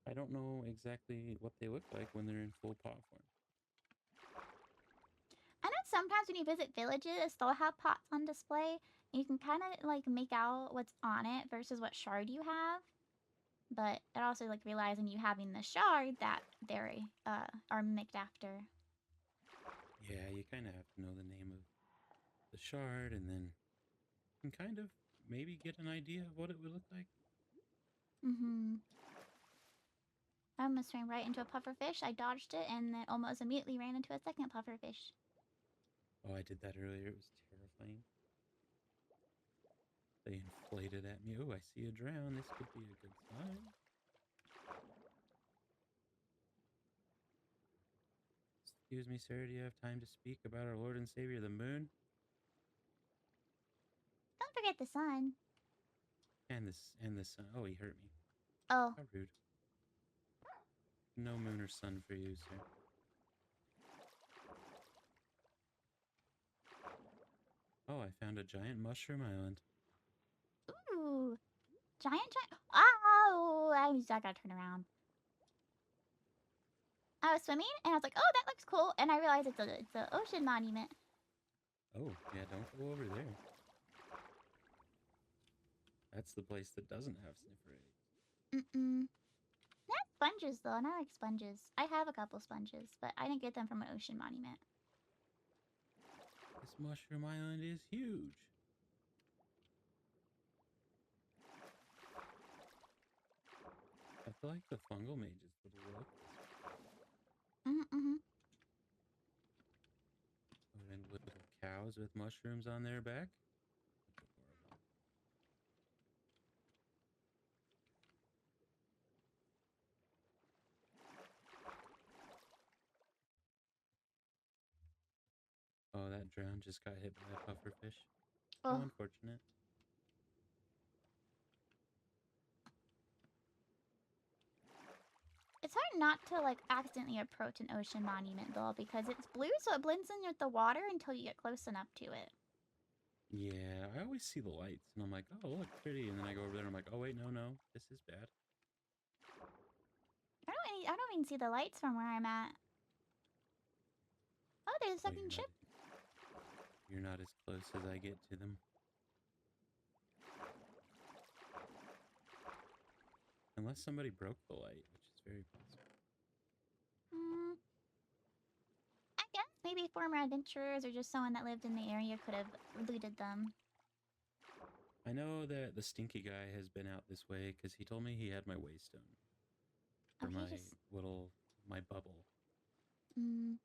[SPEAKER 2] I don't know exactly what they look like when they're in full pot form.
[SPEAKER 1] I know sometimes when you visit villages, they'll have pots on display. And you can kind of like make out what's on it versus what shard you have. But it also like relies on you having the shard that they are mimicked after.
[SPEAKER 2] Yeah, you kind of have to know the name of the shard, and then you can kind of maybe get an idea of what it would look like.
[SPEAKER 1] I almost ran right into a pufferfish. I dodged it and then almost immediately ran into a second pufferfish.
[SPEAKER 2] Oh, I did that earlier. It was terrifying. They inflated at me. Oh, I see a drown. This could be a good sign. Excuse me, sir. Do you have time to speak about our Lord and Savior, the moon?
[SPEAKER 1] Don't forget the sun.
[SPEAKER 2] And the sun. Oh, he hurt me.
[SPEAKER 1] Oh.
[SPEAKER 2] How rude. No moon or sun for you, sir. Oh, I found a giant mushroom island.
[SPEAKER 1] Ooh. Giant. Oh, I gotta turn around. I was swimming and I was like, oh, that looks cool. And I realized it's an ocean monument.
[SPEAKER 2] Oh, yeah, don't go over there. That's the place that doesn't have sniffer eggs.
[SPEAKER 1] Not sponges though, and I like sponges. I have a couple sponges, but I didn't get them from an ocean monument.
[SPEAKER 2] This mushroom island is huge. I feel like the fungal mages would love this. Oh, and little cows with mushrooms on their back. Adorable. Oh, that drown just got hit by a pufferfish. How
[SPEAKER 1] Oh,
[SPEAKER 2] unfortunate.
[SPEAKER 1] it's hard not to like accidentally approach an ocean monument though, because it's blue, so it blends in with the water until you get close enough to it.
[SPEAKER 2] Yeah, I always see the lights, and I'm like, oh, look, pretty. And then I go over there, and I'm like, oh, wait, no, this is bad.
[SPEAKER 1] I don't even see the lights from where I'm at. Oh, there's a
[SPEAKER 2] Oh,
[SPEAKER 1] second ship.
[SPEAKER 2] you're not as close as I get to them. Unless somebody broke the light, which is very possible.
[SPEAKER 1] I guess maybe former adventurers or just someone that lived in the area could have looted them.
[SPEAKER 2] I know that the stinky guy has been out this way because he told me he had my waystone for
[SPEAKER 1] Okay,
[SPEAKER 2] my bubble.
[SPEAKER 1] He
[SPEAKER 2] And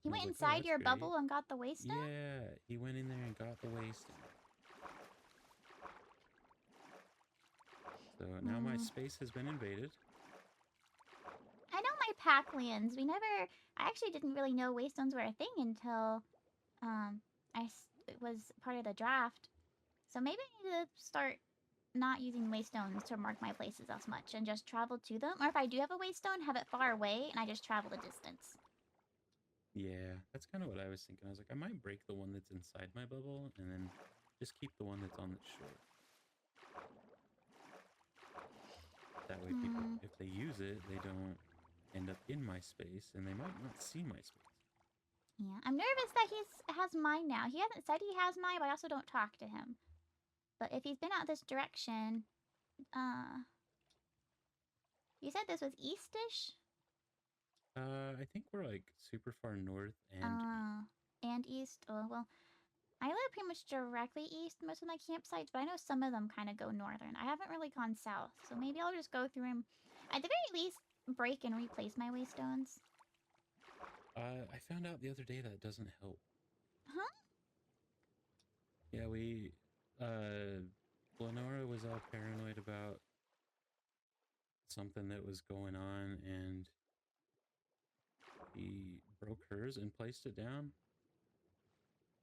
[SPEAKER 2] I
[SPEAKER 1] went
[SPEAKER 2] was like, oh,
[SPEAKER 1] inside
[SPEAKER 2] that's
[SPEAKER 1] your
[SPEAKER 2] great.
[SPEAKER 1] bubble and got the waystone?
[SPEAKER 2] Yeah, he went in there and got the waystone. So now my space has been invaded.
[SPEAKER 1] I know my Packlands. I actually didn't really know waystones were a thing until it was part of the draft. So maybe I need to start not using waystones to mark my places as much and just travel to them. Or if I do have a waystone, have it far away and I just travel the distance.
[SPEAKER 2] Yeah, that's kind of what I was thinking. I was like, I might break the one that's inside my bubble and then just keep the one that's on the shore. That way people, if they use it, they don't end up in my space and they might not see my space.
[SPEAKER 1] Yeah, I'm nervous that he has mine now. He hasn't said he has mine, but I also don't talk to him. But if he's been out this direction, you said this was eastish?
[SPEAKER 2] I think we're like super far north and east.
[SPEAKER 1] And east. Oh, well, I live pretty much directly east most of my campsites, but I know some of them kind of go northern. I haven't really gone south, so maybe I'll just go through them. At the very least, break and replace my waystones.
[SPEAKER 2] I found out the other day that doesn't help.
[SPEAKER 1] Huh?
[SPEAKER 2] Yeah, Lenora was all paranoid about something that was going on, and he broke hers and placed it down,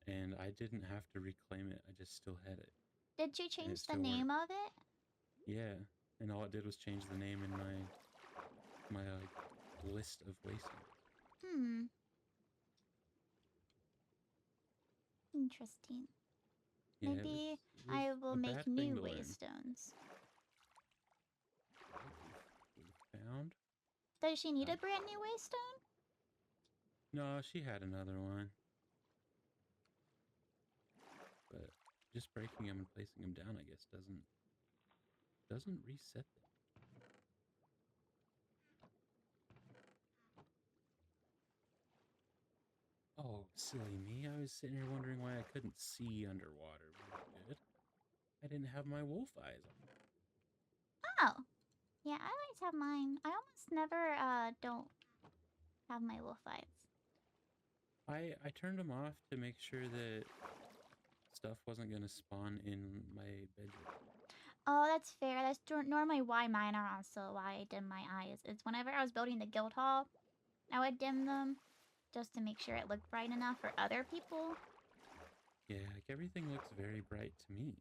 [SPEAKER 2] and I didn't have to reclaim it. I just still had it,
[SPEAKER 1] Did you
[SPEAKER 2] and it
[SPEAKER 1] change the
[SPEAKER 2] still worked.
[SPEAKER 1] name of it?
[SPEAKER 2] Yeah, and all it did was change the name in my list of waystones.
[SPEAKER 1] Hmm. Interesting.
[SPEAKER 2] Yeah,
[SPEAKER 1] Maybe
[SPEAKER 2] it was
[SPEAKER 1] I will
[SPEAKER 2] a
[SPEAKER 1] make
[SPEAKER 2] bad thing
[SPEAKER 1] new
[SPEAKER 2] to learn.
[SPEAKER 1] waystones.
[SPEAKER 2] What we found?
[SPEAKER 1] Does she need
[SPEAKER 2] Oh.
[SPEAKER 1] a brand new waystone?
[SPEAKER 2] No, she had another one, but just breaking them and placing them down, I guess, doesn't reset them. Oh, silly me! I was sitting here wondering why I couldn't see underwater. Good. I didn't have my wolf eyes on.
[SPEAKER 1] Oh. Yeah, I always have mine. I almost never don't have my wolf eyes.
[SPEAKER 2] I turned them off to make sure that stuff wasn't gonna spawn in my bedroom.
[SPEAKER 1] Oh, that's fair. That's normally why mine are on, so why I dim my eyes. It's whenever I was building the guild hall, I would dim them just to make sure it looked bright enough for other people.
[SPEAKER 2] Yeah, like everything looks very bright to me,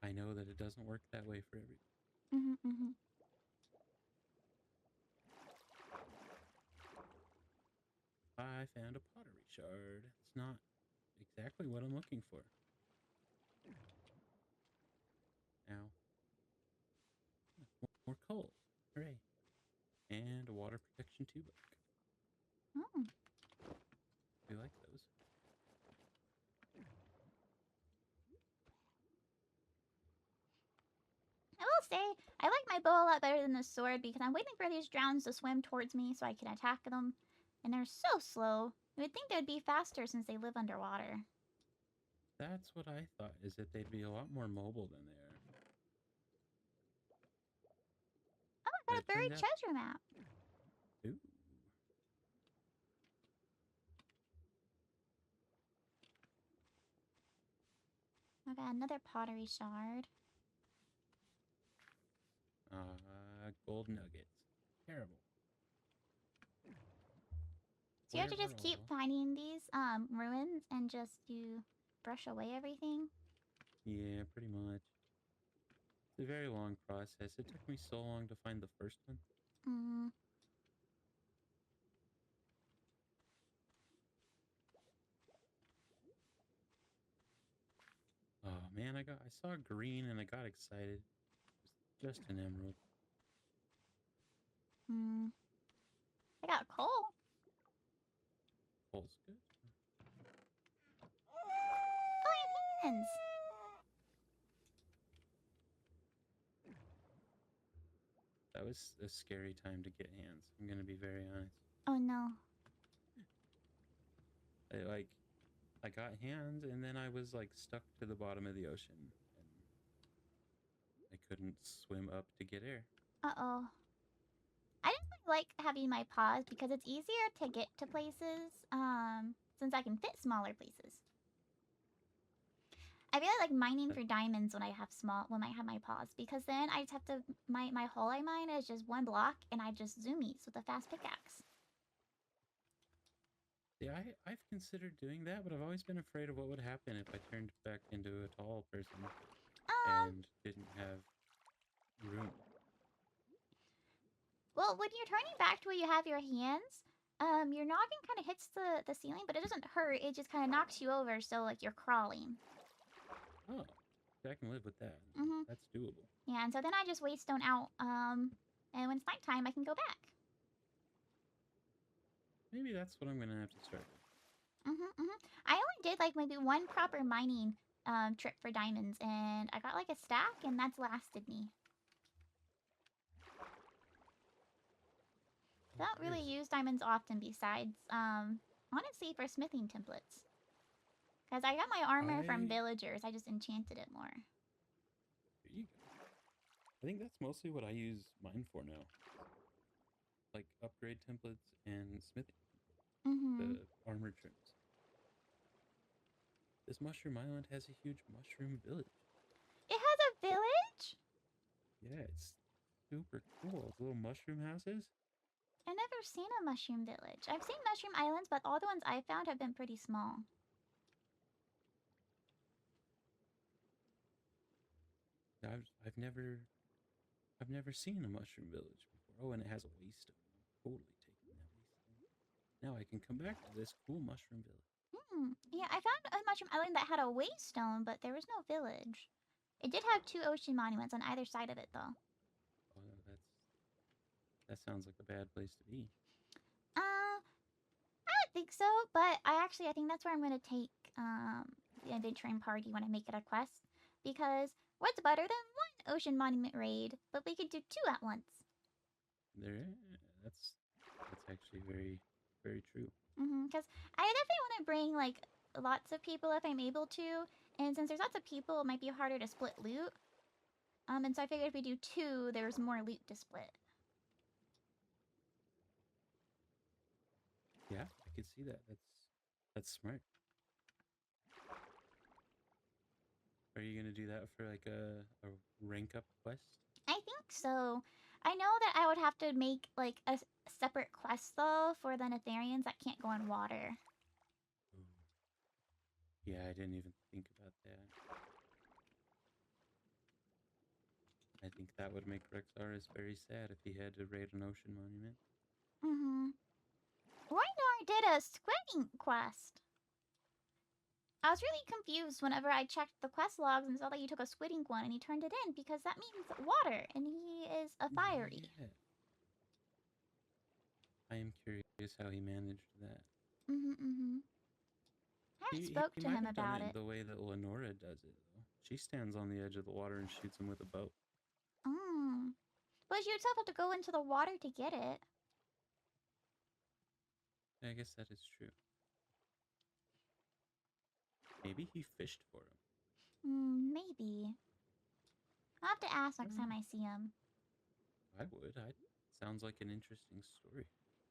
[SPEAKER 2] but I know that it doesn't work that way for everybody.
[SPEAKER 1] Mm-hmm.
[SPEAKER 2] I found a pottery shard. It's not exactly what I'm looking for. Now, more coal. Hooray. And a water protection 2 book.
[SPEAKER 1] Oh.
[SPEAKER 2] We like those.
[SPEAKER 1] I will say, I like my bow a lot better than the sword because I'm waiting for these drowns to swim towards me so I can attack them. And they're so slow. You would think they'd be faster since they live underwater.
[SPEAKER 2] That's what I thought, is that they'd be a lot more mobile than they are.
[SPEAKER 1] Oh, I
[SPEAKER 2] But
[SPEAKER 1] got
[SPEAKER 2] it
[SPEAKER 1] a buried
[SPEAKER 2] turns out...
[SPEAKER 1] treasure map.
[SPEAKER 2] Ooh.
[SPEAKER 1] I got another pottery shard.
[SPEAKER 2] Gold nuggets. Terrible.
[SPEAKER 1] So you have to
[SPEAKER 2] Where
[SPEAKER 1] just
[SPEAKER 2] are
[SPEAKER 1] keep
[SPEAKER 2] all...
[SPEAKER 1] finding these ruins and just you brush away everything.
[SPEAKER 2] Yeah, pretty much. It's a very long process. It took me so long to find the first one.
[SPEAKER 1] Mm.
[SPEAKER 2] Oh man, I saw green and I got excited. It was just an emerald.
[SPEAKER 1] Mm. I got coal.
[SPEAKER 2] Coal's good.
[SPEAKER 1] Oh, I have hands.
[SPEAKER 2] That was a scary time to get hands. I'm gonna be very honest.
[SPEAKER 1] Oh no.
[SPEAKER 2] I got hands and then I was like stuck to the bottom of the ocean and I couldn't swim up to get air.
[SPEAKER 1] Uh-oh. I just like having my paws because it's easier to get to places, since I can fit smaller places. I really like mining for diamonds when I have my paws because then I just have to my hole I mine is just one block and I just zoomies with a fast pickaxe.
[SPEAKER 2] Yeah, I've considered doing that, but I've always been afraid of what would happen if I turned back into a tall person
[SPEAKER 1] Um,
[SPEAKER 2] and didn't have room.
[SPEAKER 1] well, when you're turning back to where you have your hands, your noggin kind of hits the ceiling, but it doesn't hurt. It just kind of knocks you over, so like you're crawling.
[SPEAKER 2] Oh, I can live with that.
[SPEAKER 1] Mhm.
[SPEAKER 2] That's doable.
[SPEAKER 1] Yeah, and so then I just waystone out. And when it's nighttime, I can go back.
[SPEAKER 2] Maybe that's what I'm gonna have to start with.
[SPEAKER 1] I only did like maybe one proper mining trip for diamonds, and I got like a stack, and that's lasted me. I don't really
[SPEAKER 2] There's
[SPEAKER 1] use diamonds often besides, honestly for smithing templates. Because I got my armor from
[SPEAKER 2] I
[SPEAKER 1] villagers, I just enchanted it more.
[SPEAKER 2] There you go. I think that's mostly what I use mine for now. like upgrade templates and smithing,
[SPEAKER 1] Mm-hmm.
[SPEAKER 2] the armor trims. This mushroom island has a huge mushroom village.
[SPEAKER 1] It has a village?
[SPEAKER 2] Yeah, it's super cool. The little mushroom houses.
[SPEAKER 1] I've never seen a mushroom village. I've seen mushroom islands, but all the ones I've found have been pretty small.
[SPEAKER 2] I've never seen a mushroom village before. Oh, and it has a waystone. I'm totally taking that waystone. Now I can come back to this cool mushroom village.
[SPEAKER 1] Yeah, I found a mushroom island that had a waystone, but there was no village. It did have 2 ocean monuments on either side of it, though.
[SPEAKER 2] Oh, that sounds like a bad place to be.
[SPEAKER 1] I don't think so, but I think that's where I'm gonna take the adventuring party when I make it a quest, because what's better than 1 ocean monument raid? But we could do 2 at once.
[SPEAKER 2] There, that's actually very very true.
[SPEAKER 1] Because I definitely want to bring like lots of people if I'm able to, and since there's lots of people, it might be harder to split loot. And so I figured if we do 2, there's more loot to split.
[SPEAKER 2] Yeah, I could see that. That's smart. Are you gonna do that for like a rank up quest?
[SPEAKER 1] I think so. I know that I would have to make like a separate quest though for the Netherians that can't go in water.
[SPEAKER 2] Ooh. Yeah, I didn't even think about that. I think that would make Rexaris very sad if he had to raid an ocean monument.
[SPEAKER 1] Ragnar did a squidding quest. I was really confused whenever I checked the quest logs and saw that you took a squidding one and he turned it in because that means water and he is a fiery.
[SPEAKER 2] Yeah. I am curious how he managed that.
[SPEAKER 1] I haven't
[SPEAKER 2] He
[SPEAKER 1] spoke to
[SPEAKER 2] might
[SPEAKER 1] him
[SPEAKER 2] have done
[SPEAKER 1] about
[SPEAKER 2] it
[SPEAKER 1] it.
[SPEAKER 2] the way that Lenora does it, though. She stands on the edge of the water and shoots him with a bow.
[SPEAKER 1] But you'd still have to go into the water to get it.
[SPEAKER 2] I guess that is true. Maybe he fished for him.
[SPEAKER 1] Maybe. I'll have to ask next time I see him.
[SPEAKER 2] I would. Sounds like an interesting story.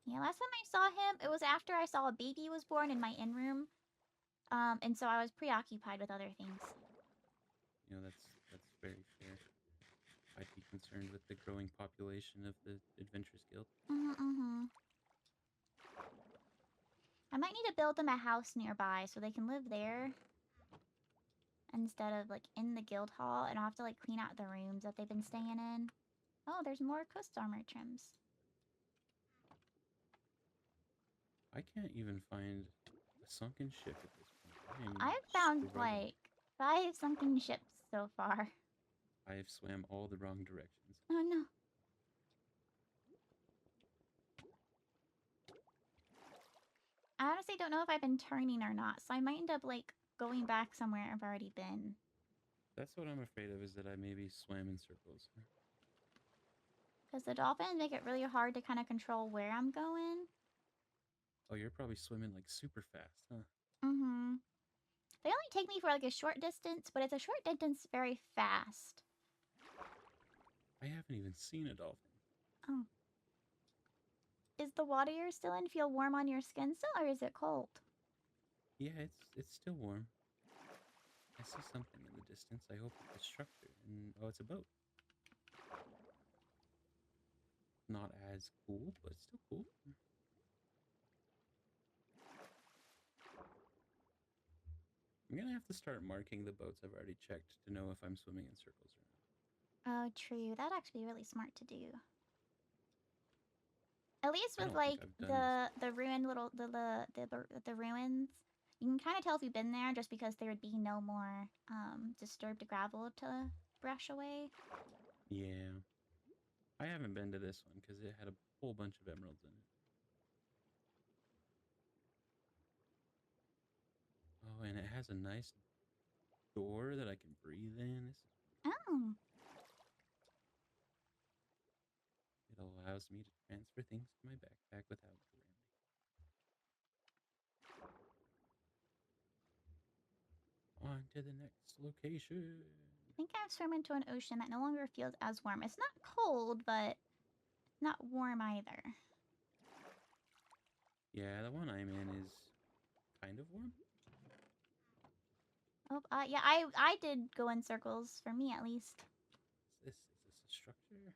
[SPEAKER 1] Yeah, last time I saw him, it was after I saw a baby was born in my in room. And so I was preoccupied with other things.
[SPEAKER 2] You know, that's very fair. I'd be concerned with the growing population of the Adventurers Guild.
[SPEAKER 1] I might need to build them a house nearby so they can live there instead of like in the guild hall, and I'll have to like clean out the rooms that they've been staying in. Oh, there's more coast armor trims.
[SPEAKER 2] I can't even find a sunken ship at this point.
[SPEAKER 1] I've found
[SPEAKER 2] struggling.
[SPEAKER 1] like 5 sunken ships so far.
[SPEAKER 2] I have swam all the wrong directions.
[SPEAKER 1] Oh no. I honestly don't know if I've been turning or not, so I might end up like going back somewhere I've already been.
[SPEAKER 2] That's what I'm afraid of, is that I maybe swam in circles.
[SPEAKER 1] Because the dolphins make it really hard to kind of control where I'm going.
[SPEAKER 2] Oh, you're probably swimming like super fast, huh?
[SPEAKER 1] They only take me for like a short distance, but it's a short distance very fast.
[SPEAKER 2] I haven't even seen a dolphin.
[SPEAKER 1] Oh. Is the water you're still in feel warm on your skin still, or is it cold?
[SPEAKER 2] Yeah, it's still warm. I see something in the distance. I hope it's a structure. And oh, it's a boat. Not as cool, but still cool. I'm gonna have to start marking the boats I've already checked to know if I'm swimming in circles or not.
[SPEAKER 1] Oh, true. That'd actually be really smart to do. At least
[SPEAKER 2] I
[SPEAKER 1] with
[SPEAKER 2] don't think
[SPEAKER 1] like
[SPEAKER 2] I've done
[SPEAKER 1] the ruined little the ruins, you can kind of tell if you've been there just because there would be no more disturbed gravel to brush away.
[SPEAKER 2] Yeah. I haven't been to this one because it had a whole bunch of emeralds in it. Oh, and it has a nice door that I can breathe in.
[SPEAKER 1] Oh.
[SPEAKER 2] It allows me to transfer things to my backpack without ramming. On to the next location.
[SPEAKER 1] I think I've swum into an ocean that no longer feels as warm. It's not cold, but not warm either.
[SPEAKER 2] Yeah, the one I'm in is kind of warm.
[SPEAKER 1] Oh, yeah, I did go in circles, for me at least.
[SPEAKER 2] Is this a structure?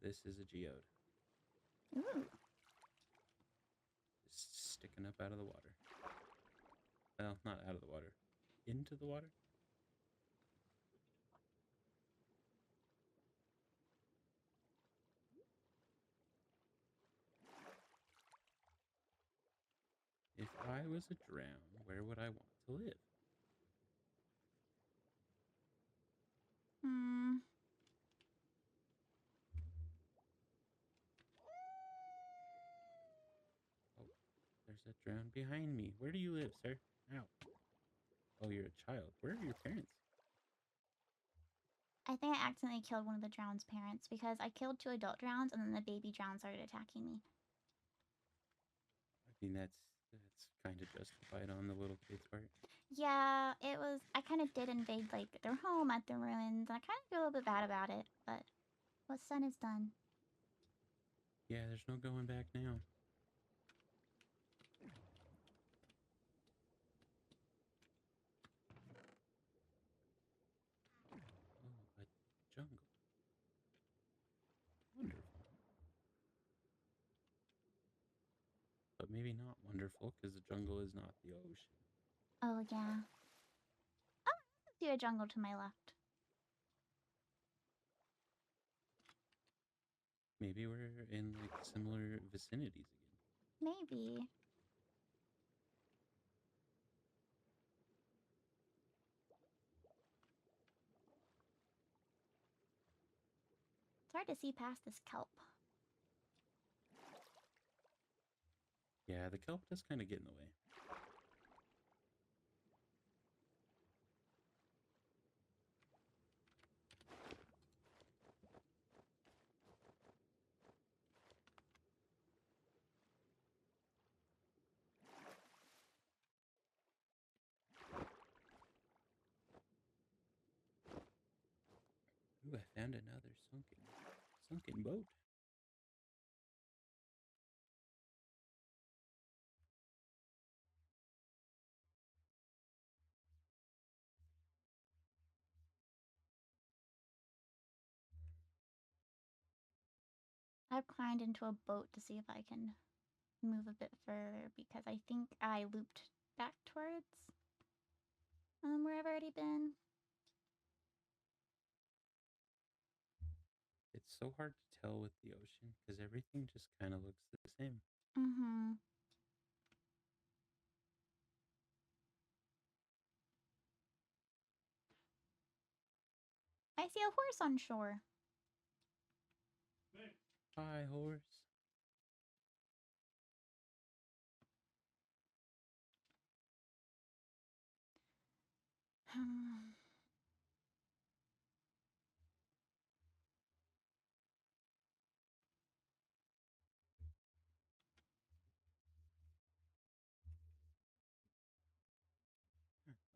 [SPEAKER 2] This is a geode.
[SPEAKER 1] Ooh.
[SPEAKER 2] Just sticking up out of the water. Well, not out of the water. Into the water? If I was a drown, where would I want to live?
[SPEAKER 1] Hmm.
[SPEAKER 2] Oh, there's a drown behind me. Where do you live, sir? Ow. Oh, you're a child. Where are your parents?
[SPEAKER 1] I think I accidentally killed one of the drown's parents because I killed 2 adult drowns and then the baby drown started attacking me.
[SPEAKER 2] I mean, that's kind of justified on the little kid's part.
[SPEAKER 1] Yeah, it was. I kind of did invade like their home at the ruins, and I kind of feel a little bit bad about it. But what's done is done.
[SPEAKER 2] Yeah, there's no going back now. Oh, a jungle. Wonderful. But maybe not wonderful because the jungle is not the ocean.
[SPEAKER 1] Oh yeah. Oh, I see a jungle to my left.
[SPEAKER 2] Maybe we're in like similar vicinities again.
[SPEAKER 1] Maybe. It's hard to see past this kelp.
[SPEAKER 2] Yeah, the kelp does kind of get in the way. Ooh, I found another sunken boat.
[SPEAKER 1] I've climbed into a boat to see if I can move a bit further because I think I looped back towards where I've already been.
[SPEAKER 2] It's so hard to tell with the ocean because everything just kind of looks the same.
[SPEAKER 1] Mm-hmm. I see a horse on shore.
[SPEAKER 2] Hi, horse.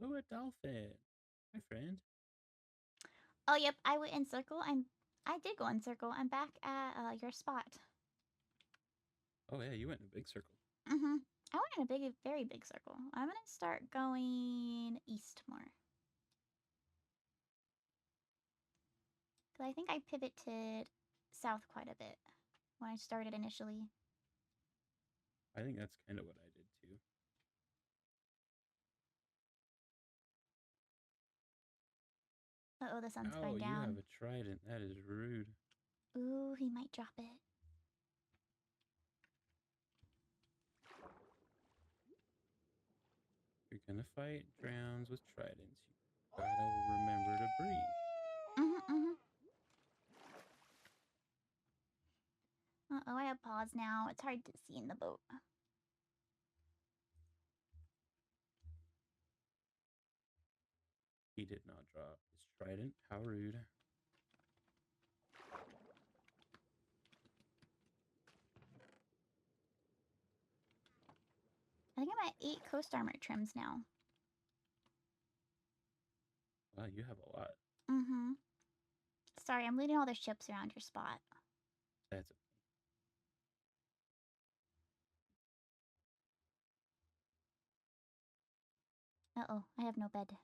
[SPEAKER 2] Oh, a dolphin. Hi, friend.
[SPEAKER 1] Oh, yep, I went in circle and I did go in circle. I'm back at your spot.
[SPEAKER 2] Oh, yeah, you went in a big circle.
[SPEAKER 1] Mm-hmm. I went in a big, very big circle. I'm gonna start going east more. Because I think I pivoted south quite a bit when I started initially.
[SPEAKER 2] I think that's kind of what I did too.
[SPEAKER 1] Uh-oh, the sun's
[SPEAKER 2] Oh,
[SPEAKER 1] going
[SPEAKER 2] you have
[SPEAKER 1] down.
[SPEAKER 2] a trident. That is rude.
[SPEAKER 1] Ooh, he might drop it.
[SPEAKER 2] You're gonna fight drowns with tridents. You gotta remember to breathe.
[SPEAKER 1] Mm-hmm, mm-hmm. Uh-oh, I have pause now. It's hard to see in the boat.
[SPEAKER 2] He did not drop his trident. How rude.
[SPEAKER 1] I think I'm at 8 coast armor trims now.
[SPEAKER 2] Wow, you have a lot.
[SPEAKER 1] Mm-hmm. Sorry, I'm looting all the ships around your spot.
[SPEAKER 2] That's
[SPEAKER 1] Uh-oh, I have no bed.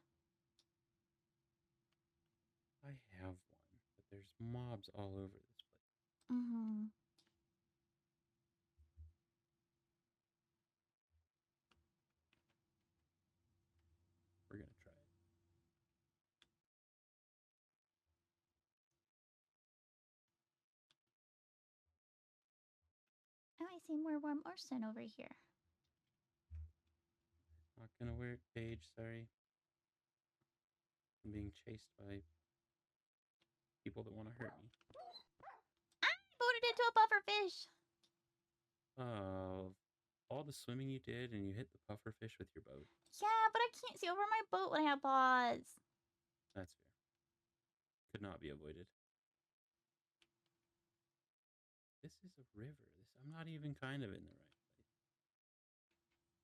[SPEAKER 2] I have one, but there's mobs all over this place.
[SPEAKER 1] Mm-hmm.
[SPEAKER 2] We're gonna try it.
[SPEAKER 1] Oh, I see more warm arson over here.
[SPEAKER 2] Not gonna work, Paige. Sorry. I'm being chased by people that want to hurt me.
[SPEAKER 1] I booted into a pufferfish.
[SPEAKER 2] All the swimming you did and you hit the pufferfish with your boat.
[SPEAKER 1] Yeah, but I can't see over my boat when I have paws.
[SPEAKER 2] That's fair. Could not be avoided. This is a river. I'm not even kind of in the right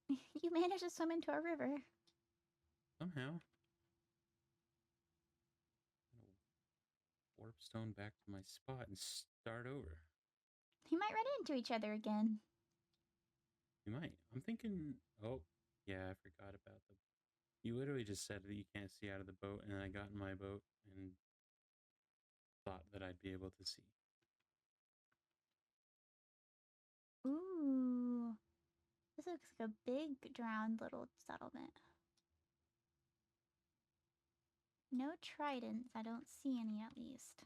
[SPEAKER 2] place.
[SPEAKER 1] You managed to swim into a river.
[SPEAKER 2] Somehow. Warp stone back to my spot and start over.
[SPEAKER 1] We might run into each other again.
[SPEAKER 2] You might. I'm thinking, oh, yeah, I forgot about the... You literally just said that you can't see out of the boat, and then I got in my boat and thought that I'd be able to see.
[SPEAKER 1] Ooh. This looks like a big drowned little settlement. No tridents. I don't see any at least.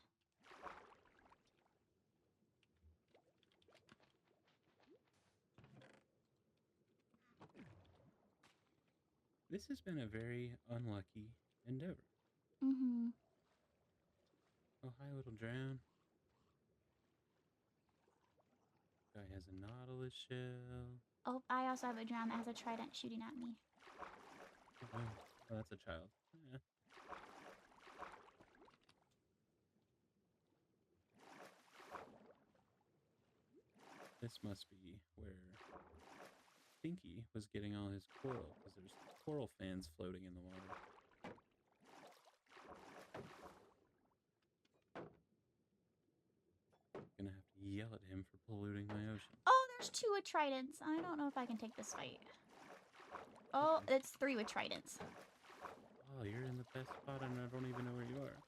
[SPEAKER 2] This has been a very unlucky endeavor.
[SPEAKER 1] Mm-hmm.
[SPEAKER 2] Oh, hi, little drown. Guy has a nautilus shell.
[SPEAKER 1] Oh, I also have a drown that has a trident shooting at me.
[SPEAKER 2] Oh, that's a child. Yeah. This must be where Stinky was getting all his coral, because there's coral fans floating in the water. Gonna have to yell at him for polluting my ocean.
[SPEAKER 1] Oh, there's 2 with tridents. I don't know if I can take this fight. Oh, it's 3 with tridents.
[SPEAKER 2] Oh, you're in the best spot and I don't even know where you are.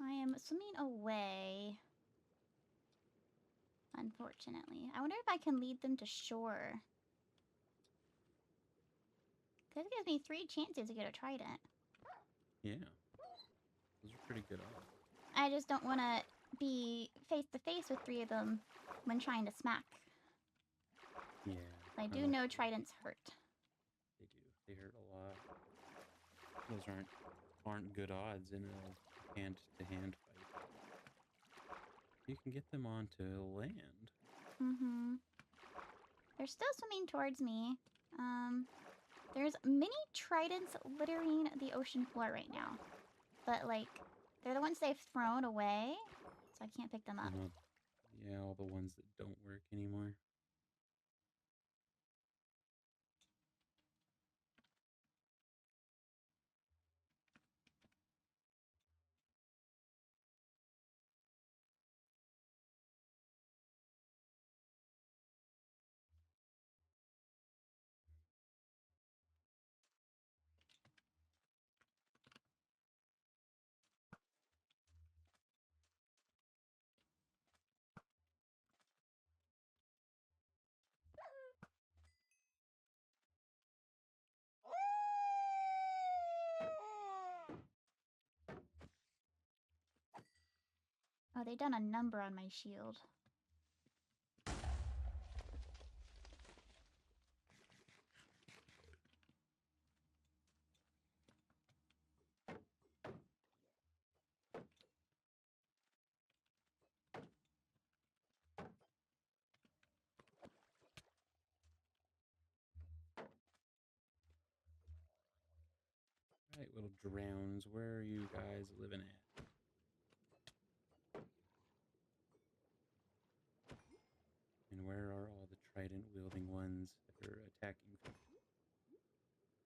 [SPEAKER 1] I am swimming away. Unfortunately. I wonder if I can lead them to shore. This gives me 3 chances to get a trident.
[SPEAKER 2] Yeah. Those are pretty good odds.
[SPEAKER 1] I just don't want to be face to face with 3 of them when trying to smack.
[SPEAKER 2] Yeah.
[SPEAKER 1] I do know tridents hurt.
[SPEAKER 2] They do. They hurt a lot. Those aren't good odds in a hand-to-hand fight. You can get them onto land.
[SPEAKER 1] Mm-hmm. They're still swimming towards me. There's many tridents littering the ocean floor right now. But, like, they're the ones they've thrown away, so I can't pick them up.
[SPEAKER 2] Yeah, all the ones that don't work anymore.
[SPEAKER 1] Oh, they done a number on my shield.
[SPEAKER 2] All right, little drowns. Where are you guys living at? And where are all the trident-wielding ones that are attacking me?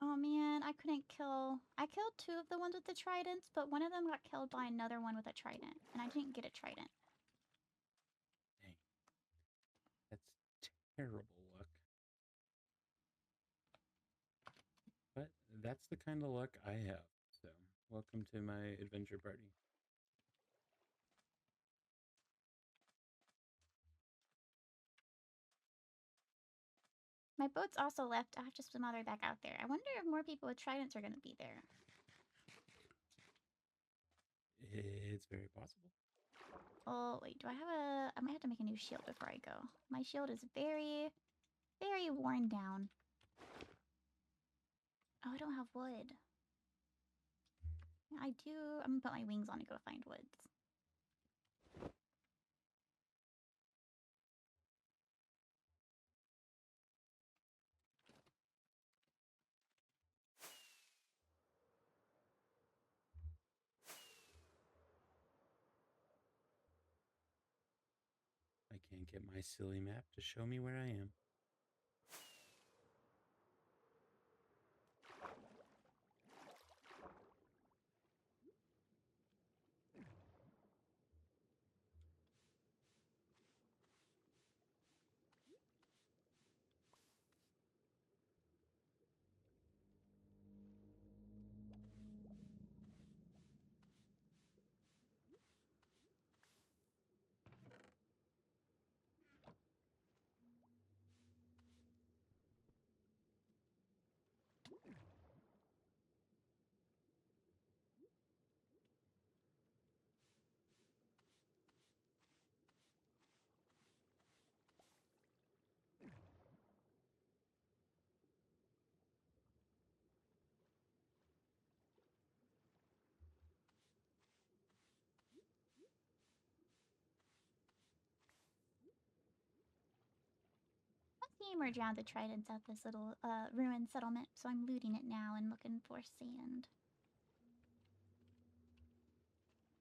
[SPEAKER 1] Oh man, I couldn't kill... I killed 2 of the ones with the tridents, but one of them got killed by another one with a trident. And I didn't get a trident.
[SPEAKER 2] terrible luck. But that's the kind of luck I have. So, welcome to my adventure party.
[SPEAKER 1] My boat's also left. I have to swim all the way back out there. I wonder if more people with tridents are going to be there.
[SPEAKER 2] It's very possible.
[SPEAKER 1] Oh, wait. Do I have a... I might have to make a new shield before I go. My shield is very, very worn down. Oh, I don't have wood. I do. I'm going to put my wings on and go find woods.
[SPEAKER 2] I can't get my silly map to show me where I am.
[SPEAKER 1] Steamer drowned the tridents at this little ruined settlement, so I'm looting it now and looking for sand.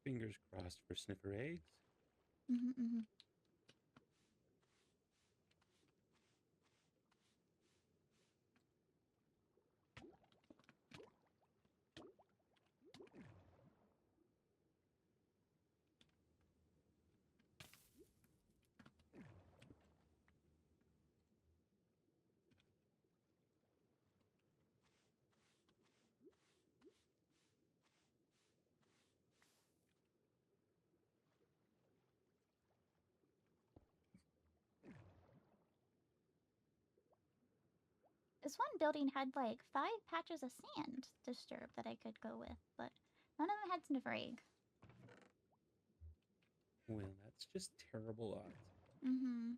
[SPEAKER 2] Fingers crossed for sniffer eggs.
[SPEAKER 1] Mm-hmm. This one building had like 5 patches of sand disturbed that I could go with, but none of them had sniffer egg.
[SPEAKER 2] Well, that's just terrible odds.
[SPEAKER 1] Mm-hmm.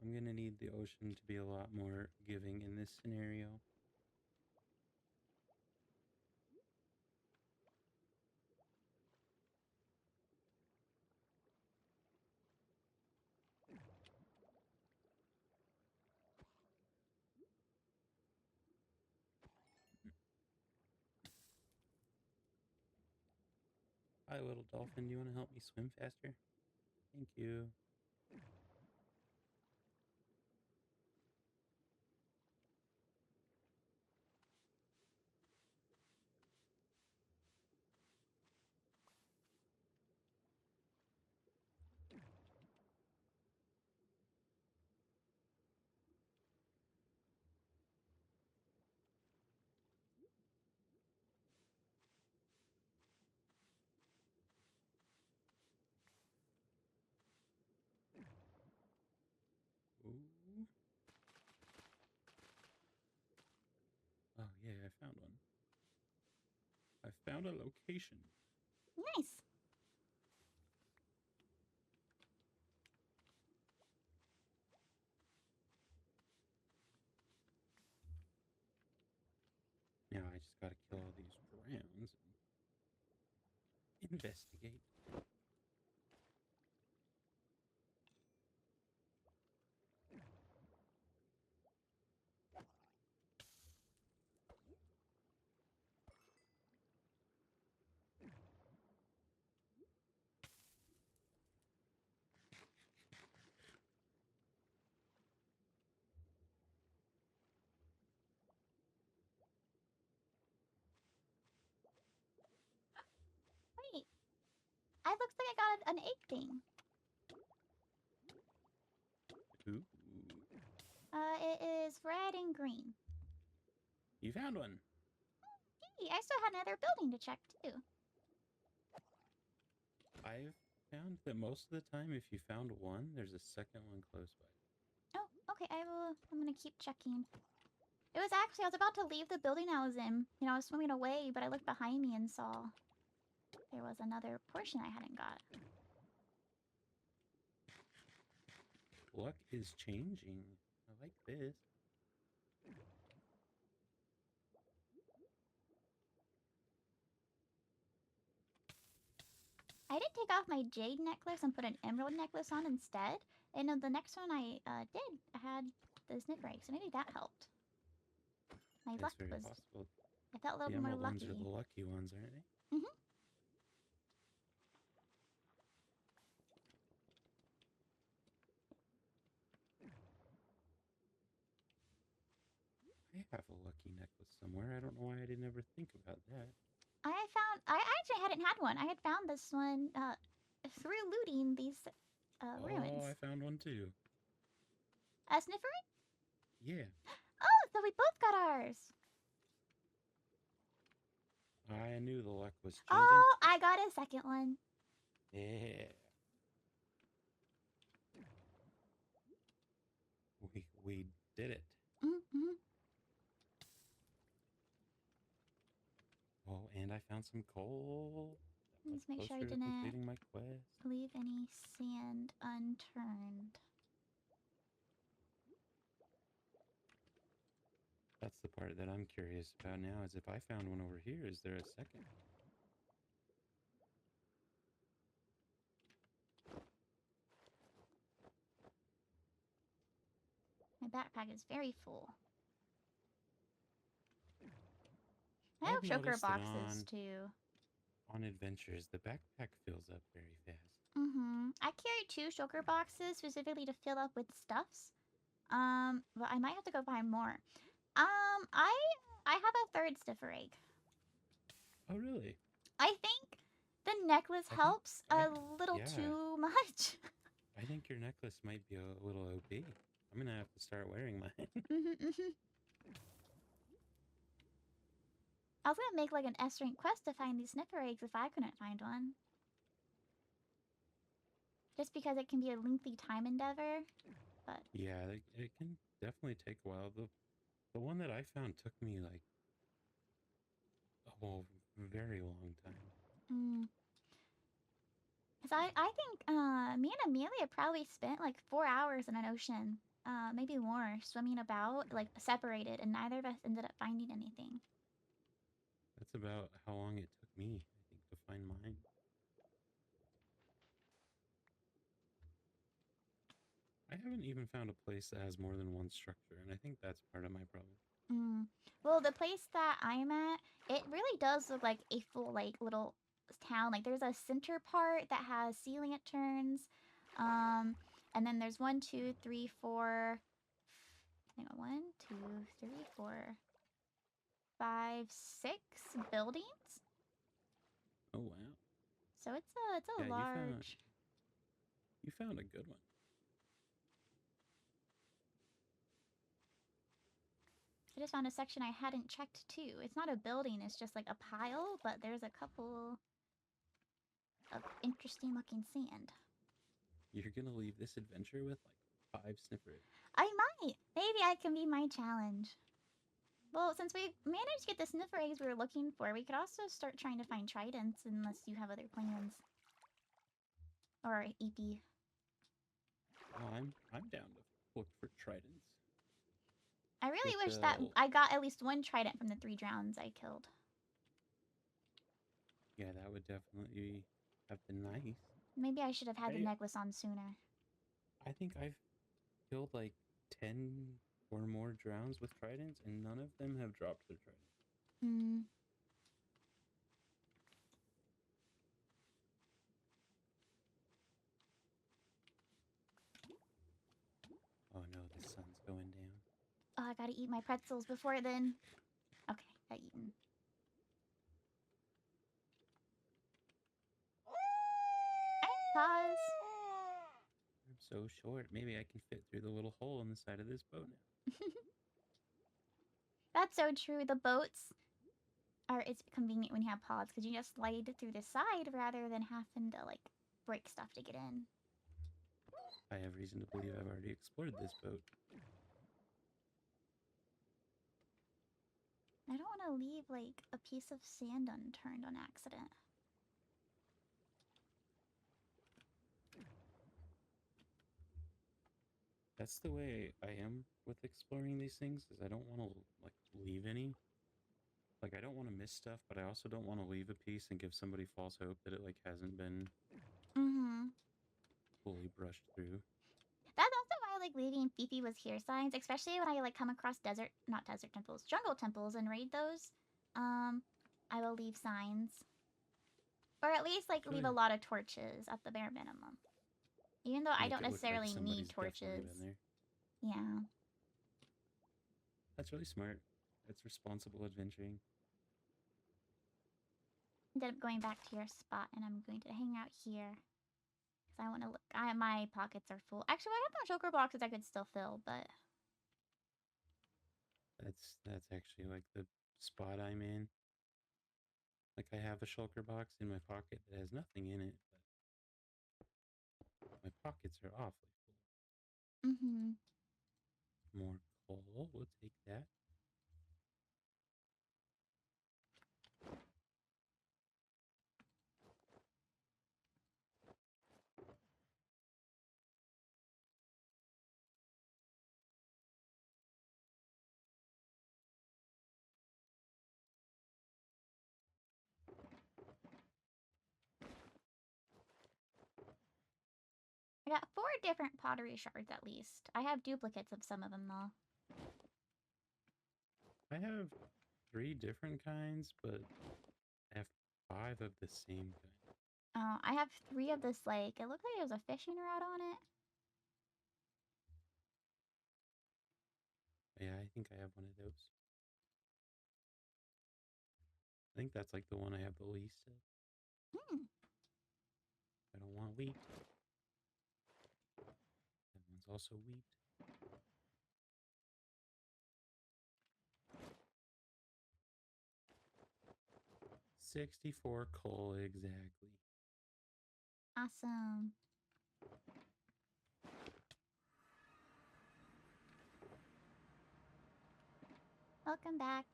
[SPEAKER 2] I'm gonna need the ocean to be a lot more giving in this scenario. Hi, little dolphin. Do you want to help me swim faster? Thank you. Ooh. Oh, yeah, I found one. I found a location.
[SPEAKER 1] Nice.
[SPEAKER 2] Now I just gotta kill all these drowns and investigate.
[SPEAKER 1] Wait. It looks like I got an egg thing.
[SPEAKER 2] Ooh.
[SPEAKER 1] It is red and green.
[SPEAKER 2] You found one.
[SPEAKER 1] Hey, I still had another building to check too.
[SPEAKER 2] I've found that most of the time, if you found one, there's a second one close by.
[SPEAKER 1] Oh, okay. I'm gonna keep checking. It was actually, I was about to leave the building I was in. You know, I was swimming away, but I looked behind me and saw there was another portion I hadn't got.
[SPEAKER 2] Luck is changing. I like this.
[SPEAKER 1] I did take off my jade necklace and put an emerald necklace on instead. And the next one I did, I had the sniffer egg, so maybe that helped. My luck
[SPEAKER 2] It's very
[SPEAKER 1] was,
[SPEAKER 2] possible.
[SPEAKER 1] I felt a little
[SPEAKER 2] The
[SPEAKER 1] bit more
[SPEAKER 2] emerald ones
[SPEAKER 1] lucky.
[SPEAKER 2] are the lucky ones, aren't they?
[SPEAKER 1] Mm-hmm.
[SPEAKER 2] I have a lucky necklace somewhere. I don't know why I didn't ever think about that.
[SPEAKER 1] I actually hadn't had one. I had found this one through looting these ruins.
[SPEAKER 2] Oh, I found one too.
[SPEAKER 1] A sniffer egg?
[SPEAKER 2] Yeah.
[SPEAKER 1] Oh, so we both got ours.
[SPEAKER 2] I knew the luck was changing.
[SPEAKER 1] Oh, I got a second one.
[SPEAKER 2] Yeah. We did it.
[SPEAKER 1] Mm-hmm.
[SPEAKER 2] Oh, and I found some coal. That was
[SPEAKER 1] Let's make sure I
[SPEAKER 2] closer to
[SPEAKER 1] didn't
[SPEAKER 2] completing my quest.
[SPEAKER 1] leave any sand unturned.
[SPEAKER 2] That's the part that I'm curious about now, is if I found one over here, is there a second?
[SPEAKER 1] My backpack is very full. I have
[SPEAKER 2] I've
[SPEAKER 1] choker
[SPEAKER 2] noticed that
[SPEAKER 1] boxes too.
[SPEAKER 2] On adventures, the backpack fills up very fast.
[SPEAKER 1] Mm-hmm. I carry 2 choker boxes specifically to fill up with stuffs. But I might have to go buy more. I have a 3rd sniffer egg.
[SPEAKER 2] Oh, really?
[SPEAKER 1] I think the necklace helps a little
[SPEAKER 2] yeah.
[SPEAKER 1] too much.
[SPEAKER 2] I think your necklace might be a little OP. I'm gonna have to start wearing mine.
[SPEAKER 1] I was gonna make like an S rank quest to find these sniffer eggs if I couldn't find one. Just because it can be a lengthy time endeavor. But
[SPEAKER 2] yeah, it can definitely take a while. The one that I found took me like a very long time.
[SPEAKER 1] Because I think me and Amelia probably spent like 4 hours in an ocean. Maybe more, swimming about, like separated, and neither of us ended up finding anything.
[SPEAKER 2] That's about how long it took me, I think, to find mine. I haven't even found a place that has more than one structure, and I think that's part of my problem.
[SPEAKER 1] Well, the place that I'm at, it really does look like a full, like, little town. Like, there's a center part that has sea lanterns. And then there's 1, 2, 3, 4... Hang on, 1, 2, 3, 4, 5, 6 buildings.
[SPEAKER 2] Oh, wow.
[SPEAKER 1] So it's a large...
[SPEAKER 2] You found a good one.
[SPEAKER 1] I just found a section I hadn't checked too. It's not a building, it's just like a pile, but there's a couple of interesting looking sand.
[SPEAKER 2] You're gonna leave this adventure with like 5 snippers.
[SPEAKER 1] I might! Maybe I can be my challenge. Well, since we managed to get the sniffer eggs we were looking for, we could also start trying to find tridents unless you have other plans. Or EP.
[SPEAKER 2] Well, I'm down to look for tridents.
[SPEAKER 1] I really wish that I got at least 1 trident from the 3 drowns I killed.
[SPEAKER 2] Yeah, that would definitely have been nice.
[SPEAKER 1] Maybe I should have had the necklace on sooner.
[SPEAKER 2] I think I've killed like 10 or more drowns with tridents, and none of them have dropped their trident. Oh no, the sun's going down.
[SPEAKER 1] Oh, I gotta eat my pretzels before then. Okay, I eaten. Pause.
[SPEAKER 2] I'm so short. Maybe I can fit through the little hole in the side of this boat now.
[SPEAKER 1] That's so true. The boats it's convenient when you have pods because you just slide it through the side rather than having to like break stuff to get in.
[SPEAKER 2] I have reason to believe I've already explored this boat.
[SPEAKER 1] I don't want to leave like a piece of sand unturned on accident.
[SPEAKER 2] That's the way I am with exploring these things, is I don't want to like leave any. Like I don't want to miss stuff, but I also don't want to leave a piece and give somebody false hope that it like hasn't been fully brushed through.
[SPEAKER 1] That's also why I like leaving Fifi was here signs, especially when I like come across not desert temples, jungle temples and raid those. I will leave signs. Or at least like leave a lot of torches at the bare minimum. Even though I don't necessarily need torches.
[SPEAKER 2] Been there.
[SPEAKER 1] Yeah.
[SPEAKER 2] That's really smart. That's responsible adventuring.
[SPEAKER 1] Ended up going back to your spot and I'm going to hang out here. Because I want to look. My pockets are full. Actually, I have more shulker boxes I could still fill, but...
[SPEAKER 2] That's actually like the spot I'm in. Like I have a shulker box in my pocket that has nothing in it, but my pockets are awfully full. More coal, we'll take that.
[SPEAKER 1] I got 4 different pottery shards at least. I have duplicates of some of them though.
[SPEAKER 2] I have 3 different kinds, but I have 5 of the same kind.
[SPEAKER 1] Oh, I have 3 of this like, it looked like there was a fishing rod on it.
[SPEAKER 2] Yeah, I think I have one of those. I think that's like the one I have the least of. I don't want wheat. That one's also wheat. $64 coal exactly.
[SPEAKER 1] Awesome. Welcome back.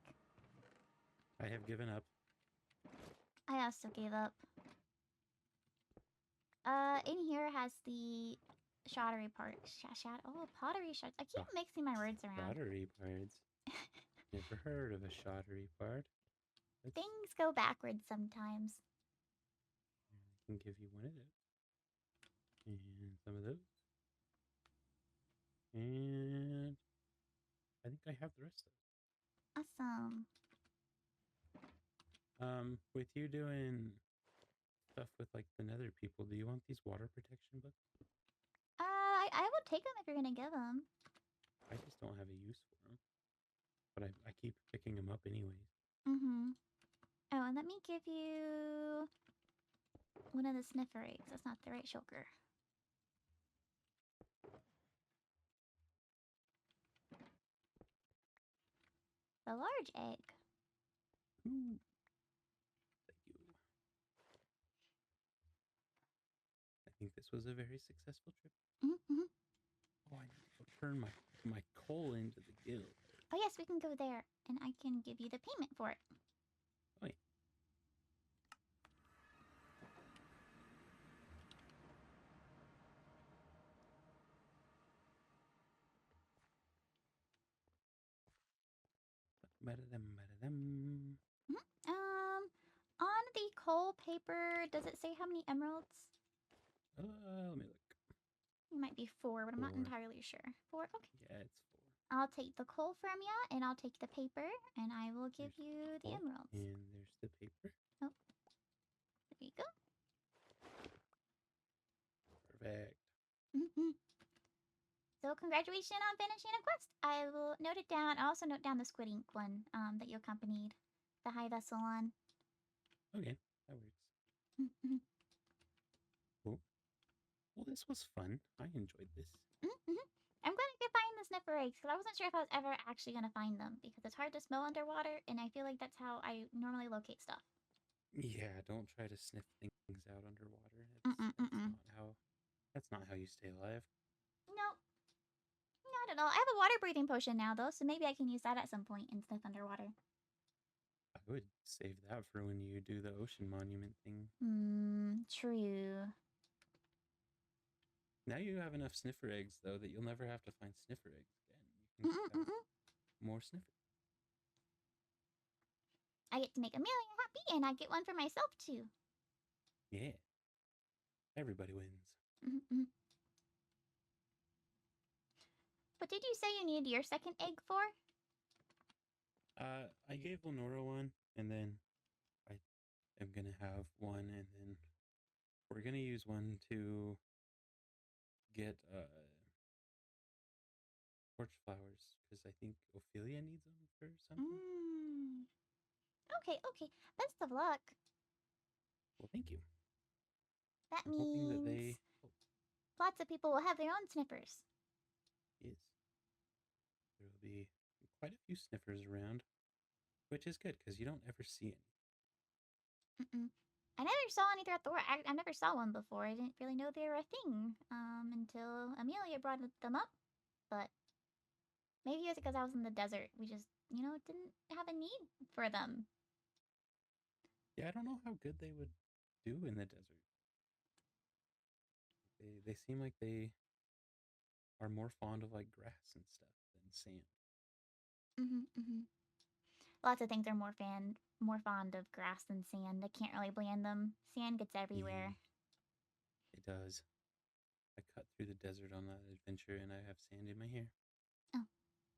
[SPEAKER 2] I have given up.
[SPEAKER 1] I also gave up. In here has the shottery part. Pottery shards. I keep mixing my words around.
[SPEAKER 2] Shottery parts. Never heard of a shottery part.
[SPEAKER 1] Things go backwards sometimes.
[SPEAKER 2] I can give you one of those. And some of those. And I think I have the rest of it.
[SPEAKER 1] Awesome.
[SPEAKER 2] With you doing stuff with like the nether people, do you want these water protection books?
[SPEAKER 1] I will take them if you're gonna give them.
[SPEAKER 2] I just don't have a use for them. But I keep picking them up anyways.
[SPEAKER 1] Oh, and let me give you one of the sniffer eggs. That's not the right shulker. The large egg.
[SPEAKER 2] Ooh. Thank you. I think this was a very successful trip. Oh, I need to turn my coal into the guild.
[SPEAKER 1] Oh yes, we can go there, and I can give you the payment for it.
[SPEAKER 2] Oh yeah.
[SPEAKER 1] On the coal paper, does it say how many emeralds?
[SPEAKER 2] Let me look.
[SPEAKER 1] It might be 4, but I'm not entirely sure. 4? Okay.
[SPEAKER 2] Yeah, it's 4.
[SPEAKER 1] I'll take the coal from you, and I'll take the paper, and I will give you the emeralds.
[SPEAKER 2] And there's the paper.
[SPEAKER 1] Oh. There you go.
[SPEAKER 2] Perfect.
[SPEAKER 1] So congratulations on finishing a quest. I will note it down. I'll also note down the squid ink one that you accompanied the high vessel on.
[SPEAKER 2] Okay, that works. Cool. Well, this was fun. I enjoyed this.
[SPEAKER 1] Mm-hmm. I'm glad I could find the sniffer eggs because I wasn't sure if I was ever actually gonna find them because it's hard to smell underwater, and I feel like that's how I normally locate stuff.
[SPEAKER 2] Yeah, don't try to sniff things out underwater.
[SPEAKER 1] Mm-mm, mm-mm.
[SPEAKER 2] That's not how you stay alive.
[SPEAKER 1] Nope, not at all. I have a water breathing potion now though, so maybe I can use that at some point and sniff underwater.
[SPEAKER 2] I would save that for when you do the ocean monument thing.
[SPEAKER 1] True.
[SPEAKER 2] Now you have enough sniffer eggs though that you'll never have to find sniffer eggs again. You can
[SPEAKER 1] Mm-mm,
[SPEAKER 2] pick out
[SPEAKER 1] mm-mm.
[SPEAKER 2] more sniffers.
[SPEAKER 1] I get to make Amelia happy, and I get one for myself too.
[SPEAKER 2] Yeah. Everybody wins.
[SPEAKER 1] Mm-hmm. What did you say you needed your second egg for?
[SPEAKER 2] I gave Lenora one, and then I am gonna have one, and then we're gonna use one to get torch flowers because I think Ophelia needs them for something.
[SPEAKER 1] Okay, okay. Best of luck.
[SPEAKER 2] Well, thank you.
[SPEAKER 1] That
[SPEAKER 2] I'm hoping that
[SPEAKER 1] means
[SPEAKER 2] they
[SPEAKER 1] lots of people will have their own snippers.
[SPEAKER 2] Yes. There will be quite a few sniffers around, which is good because you don't ever see any.
[SPEAKER 1] I never saw any throughout the world. I never saw one before. I didn't really know they were a thing until Amelia brought them up. But maybe it was because I was in the desert. We just, didn't have a need for them.
[SPEAKER 2] Yeah, I don't know how good they would do in the desert. They seem like they are more fond of like grass and stuff than sand.
[SPEAKER 1] Lots of things are more fond of grass than sand. I can't really blame them. Sand gets everywhere.
[SPEAKER 2] Yeah, it does. I cut through the desert on that adventure and I have sand in my hair.
[SPEAKER 1] Oh,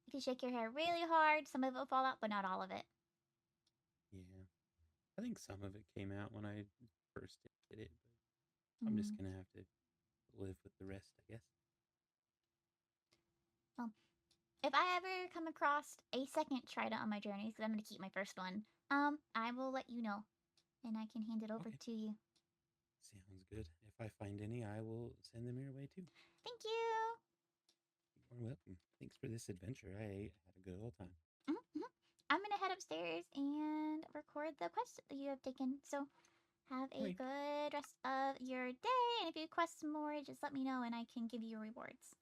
[SPEAKER 1] if you shake your hair really hard, some of it will fall out, but not all of it.
[SPEAKER 2] Yeah. I think some of it came out when I first did it, but I'm just gonna have to live with the rest, I guess.
[SPEAKER 1] Well, if I ever come across a second trident on my journey, because I'm going to keep my first one, I will let you know, and I can hand it over to you.
[SPEAKER 2] Sounds good. If I find any, I will send them your way too.
[SPEAKER 1] Thank you.
[SPEAKER 2] You're welcome. Thanks for this adventure. I had a good old time.
[SPEAKER 1] I'm going to head upstairs and record the quest that you have taken. So have a good rest of your day. And if you quest more, just let me know and I can give you rewards.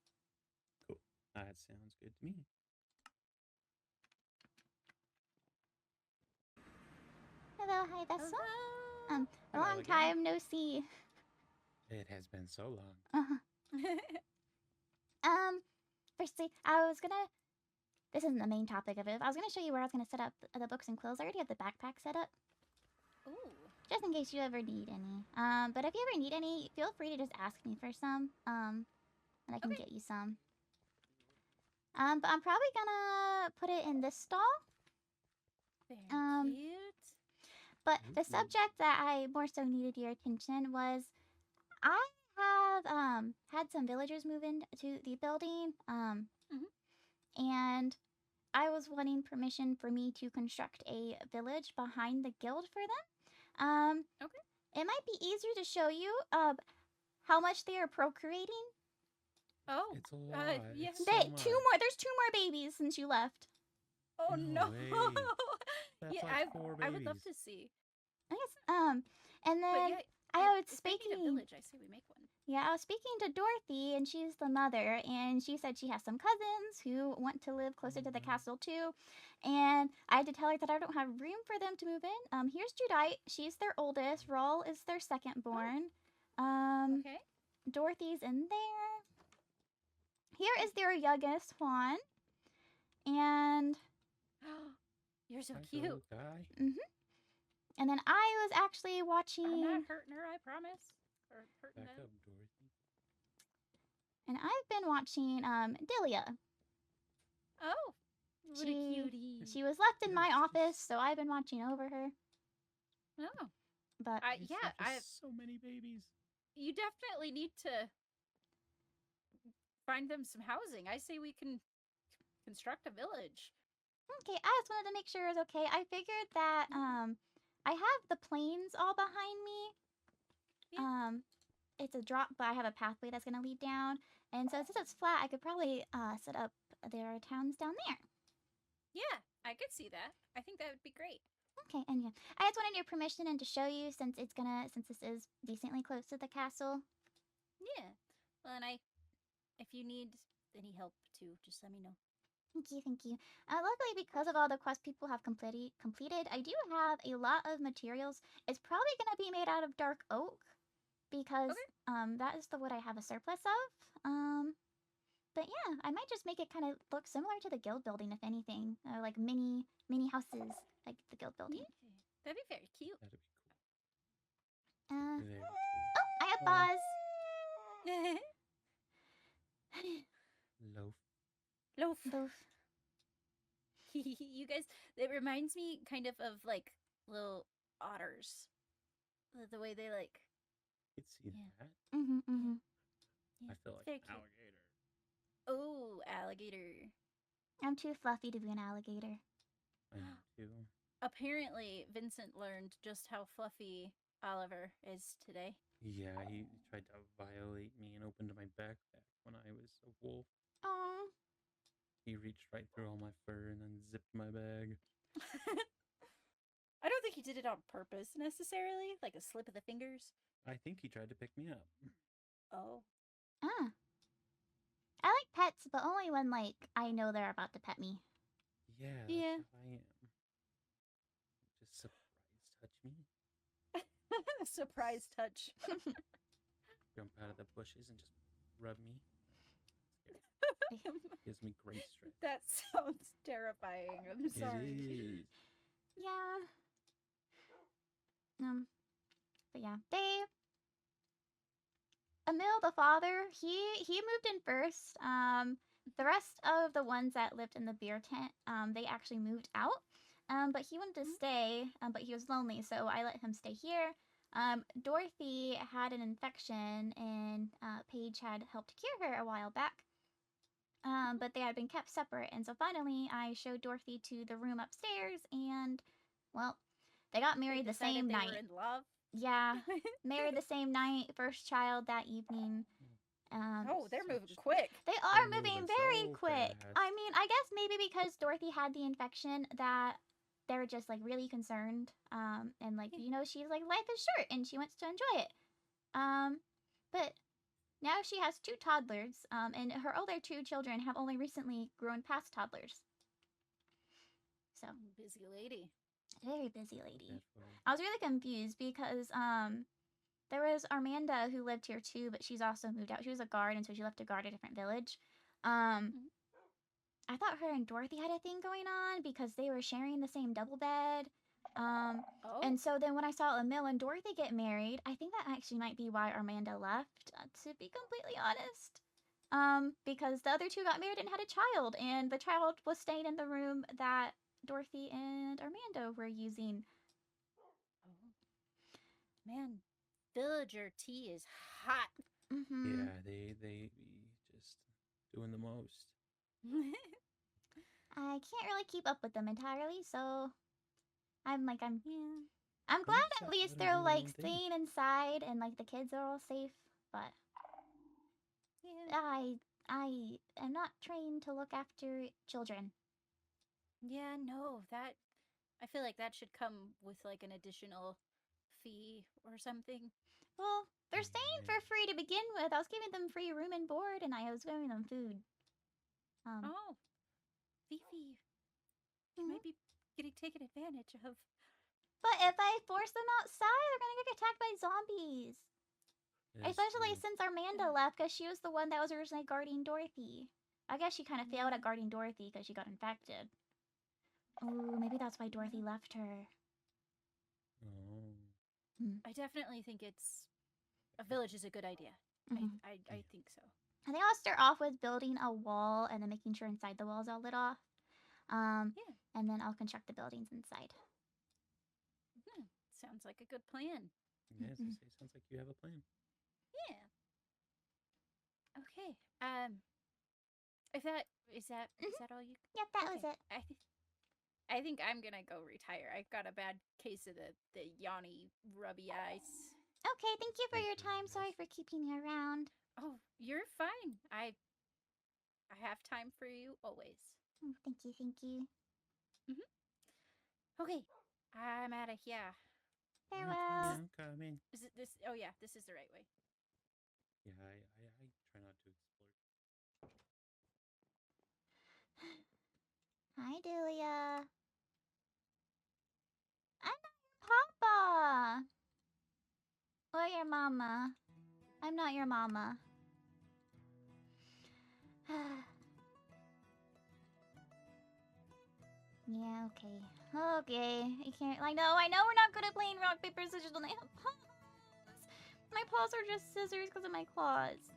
[SPEAKER 2] Cool. That sounds good to me.
[SPEAKER 1] Hello, hi, that's
[SPEAKER 3] Hello.
[SPEAKER 1] Long time no see.
[SPEAKER 2] It has been so long.
[SPEAKER 1] Firstly, this isn't the main topic of it. I was gonna show you where I was gonna set up the books and quills. I already have the backpack set up.
[SPEAKER 3] Ooh.
[SPEAKER 1] Just in case you ever need any. But if you ever need any, feel free to just ask me for some. And I can get you some. But I'm probably gonna put it in this stall.
[SPEAKER 3] Very cute.
[SPEAKER 1] But the subject that I more so needed your attention was I have had some villagers move into the building. And I was wanting permission for me to construct a village behind the guild for them. It might be easier to show you how much they are procreating.
[SPEAKER 3] Oh,
[SPEAKER 2] it's a lot.
[SPEAKER 3] Yeah.
[SPEAKER 2] There's
[SPEAKER 1] 2 more. There's 2 more babies since you left.
[SPEAKER 3] Oh no.
[SPEAKER 2] That's
[SPEAKER 3] yeah,
[SPEAKER 2] like 4 babies.
[SPEAKER 3] I would love to see.
[SPEAKER 1] I guess. And then I was speaking.
[SPEAKER 3] A village, I say we make one.
[SPEAKER 1] Yeah, I was speaking to Dorothy, and she's the mother, and she said she has some cousins who want to live closer to the castle too. And I had to tell her that I don't have room for them to move in. Here's Judite. She's their oldest. Rawl is their second born.
[SPEAKER 3] Okay.
[SPEAKER 1] Dorothy's in there. Here is their youngest, Juan. And
[SPEAKER 3] you're so cute.
[SPEAKER 1] And then I was actually watching.
[SPEAKER 3] I'm not hurting her, I promise. Or hurting
[SPEAKER 2] Back
[SPEAKER 3] them.
[SPEAKER 2] up, Dorothy.
[SPEAKER 1] And I've been watching Delia.
[SPEAKER 3] Oh, what a cutie.
[SPEAKER 1] She was left in my office, so I've been watching over her.
[SPEAKER 3] Oh.
[SPEAKER 1] But
[SPEAKER 3] I have
[SPEAKER 2] so many babies.
[SPEAKER 3] You definitely need to find them some housing. I say we can construct a village.
[SPEAKER 1] Okay, I just wanted to make sure it was okay. I figured that I have the plains all behind me. it's a drop, but I have a pathway that's gonna lead down. And so since it's flat, I could probably set up their towns down there.
[SPEAKER 3] Yeah, I could see that. I think that would be great.
[SPEAKER 1] Okay, and yeah, I just wanted your permission and to show you since this is decently close to the castle.
[SPEAKER 3] Yeah. Well, and if you need any help too, just let me know.
[SPEAKER 1] Thank you, thank you. Luckily, because of all the quests people have completed, I do have a lot of materials. It's probably gonna be made out of dark oak because that is the wood I have a surplus of. But yeah, I might just make it kind of look similar to the guild building, if anything, or like mini houses like the guild building.
[SPEAKER 3] Yeah, that'd be very cute.
[SPEAKER 2] That'd be cool. Very cool.
[SPEAKER 1] Oh, I have Boz.
[SPEAKER 2] Loaf.
[SPEAKER 3] Loaf.
[SPEAKER 1] Loaf.
[SPEAKER 3] You guys, it reminds me kind of like little otters. The way they like.
[SPEAKER 2] I could see
[SPEAKER 3] Yeah.
[SPEAKER 2] that.
[SPEAKER 3] Yeah,
[SPEAKER 2] I feel like
[SPEAKER 3] very
[SPEAKER 2] an
[SPEAKER 3] cute.
[SPEAKER 2] alligator.
[SPEAKER 3] Oh, alligator.
[SPEAKER 1] I'm too fluffy to be an alligator.
[SPEAKER 2] I am too.
[SPEAKER 3] Apparently, Vincent learned just how fluffy Oliver is today.
[SPEAKER 2] Yeah, he tried to violate me and opened my backpack when I was a wolf.
[SPEAKER 1] Oh.
[SPEAKER 2] He reached right through all my fur and then zipped my bag.
[SPEAKER 3] I don't think he did it on purpose necessarily, like a slip of the fingers.
[SPEAKER 2] I think he tried to pick me up.
[SPEAKER 3] Oh.
[SPEAKER 1] Ah. I like pets, but only when like I know they're about to pet me.
[SPEAKER 2] Yeah, that's
[SPEAKER 3] Yeah.
[SPEAKER 2] how I am. Just surprise touch me.
[SPEAKER 3] Surprise touch.
[SPEAKER 2] Jump out of the bushes and just rub me. Gives me great strength.
[SPEAKER 3] That sounds terrifying. I'm sorry.
[SPEAKER 2] It is.
[SPEAKER 1] Yeah. But yeah, Emil the father, he moved in first. The rest of the ones that lived in the beer tent, they actually moved out. But he wanted to stay, but he was lonely, so I let him stay here. Dorothy had an infection, and Paige had helped cure her a while back. But they had been kept separate, and so finally I showed Dorothy to the room upstairs, and well, they got married the same
[SPEAKER 3] they
[SPEAKER 1] night.
[SPEAKER 3] were in love.
[SPEAKER 1] Yeah, married the same night, first child that evening.
[SPEAKER 3] Oh, they're moving
[SPEAKER 2] Such-
[SPEAKER 3] quick.
[SPEAKER 1] They are
[SPEAKER 2] They're
[SPEAKER 1] moving
[SPEAKER 2] moving
[SPEAKER 1] very
[SPEAKER 2] so
[SPEAKER 1] quick.
[SPEAKER 2] fast.
[SPEAKER 1] I mean, I guess maybe because Dorothy had the infection that they're just like really concerned. And like, you know, she's like, life is short and she wants to enjoy it. But now she has 2 toddlers, and her other 2 children have only recently grown past toddlers. So,
[SPEAKER 3] Busy lady.
[SPEAKER 1] very busy lady.
[SPEAKER 2] Definitely.
[SPEAKER 1] I was really confused because there was Armanda who lived here too, but she's also moved out. She was a guard, and so she left to guard a different village. I thought her and Dorothy had a thing going on because they were sharing the same double bed.
[SPEAKER 3] Oh.
[SPEAKER 1] And so then when I saw Emil and Dorothy get married, I think that actually might be why Armanda left, to be completely honest. Because the other 2 got married and had a child, and the child was staying in the room that Dorothy and Armando were using.
[SPEAKER 3] Oh. Man, villager tea is hot.
[SPEAKER 2] Yeah, they be just doing the most.
[SPEAKER 1] I can't really keep up with them entirely, so I'm glad
[SPEAKER 2] just
[SPEAKER 1] at
[SPEAKER 2] let
[SPEAKER 1] least
[SPEAKER 2] them
[SPEAKER 1] they're
[SPEAKER 2] do their
[SPEAKER 1] like
[SPEAKER 2] own thing.
[SPEAKER 1] staying inside and like the kids are all safe, but
[SPEAKER 3] Yeah.
[SPEAKER 1] I am not trained to look after children.
[SPEAKER 3] Yeah, no, that I feel like that should come with like an additional fee or something.
[SPEAKER 1] Well, they're staying for free to begin with. I was giving them free room and board, and I was giving them food.
[SPEAKER 3] Oh, Fifi, you might be getting taken advantage of.
[SPEAKER 1] But if I force them outside, they're gonna get attacked by zombies.
[SPEAKER 2] That's
[SPEAKER 1] Especially
[SPEAKER 2] true.
[SPEAKER 1] since Armanda left, because she was the one that was originally guarding Dorothy. I guess she kind of failed at guarding Dorothy because she got infected. Oh, maybe that's why Dorothy left her.
[SPEAKER 2] Oh.
[SPEAKER 3] I definitely think a village is a good idea.
[SPEAKER 1] Mhm.
[SPEAKER 3] I think so.
[SPEAKER 1] I think I'll start off with building a wall and then making sure inside the walls all lit off. And then I'll construct the buildings inside.
[SPEAKER 3] Sounds like a good plan.
[SPEAKER 2] Yes, sounds like you have a plan.
[SPEAKER 3] Yeah. Okay. Is that all you?
[SPEAKER 1] Yep, that was
[SPEAKER 3] Okay.
[SPEAKER 1] it.
[SPEAKER 3] I think I'm gonna go retire. I got a bad case of the yawny rubby eyes.
[SPEAKER 1] Okay, thank you for
[SPEAKER 2] Thank
[SPEAKER 1] your
[SPEAKER 2] you,
[SPEAKER 1] time.
[SPEAKER 2] guys.
[SPEAKER 1] Sorry for keeping you around.
[SPEAKER 3] Oh, you're fine. I have time for you always.
[SPEAKER 1] Thank you, thank you.
[SPEAKER 3] Okay, I'm out of here.
[SPEAKER 1] Farewell.
[SPEAKER 2] I'm coming.
[SPEAKER 3] Is it this? Oh yeah, this is the right way.
[SPEAKER 2] Yeah, I try not to explore.
[SPEAKER 1] Hi, Delia. I'm not your papa. Or your mama. I'm not your mama. Yeah, okay. Okay. I can't. I know we're not good at playing rock, paper, scissors when I have paws. My paws are just scissors because of my claws.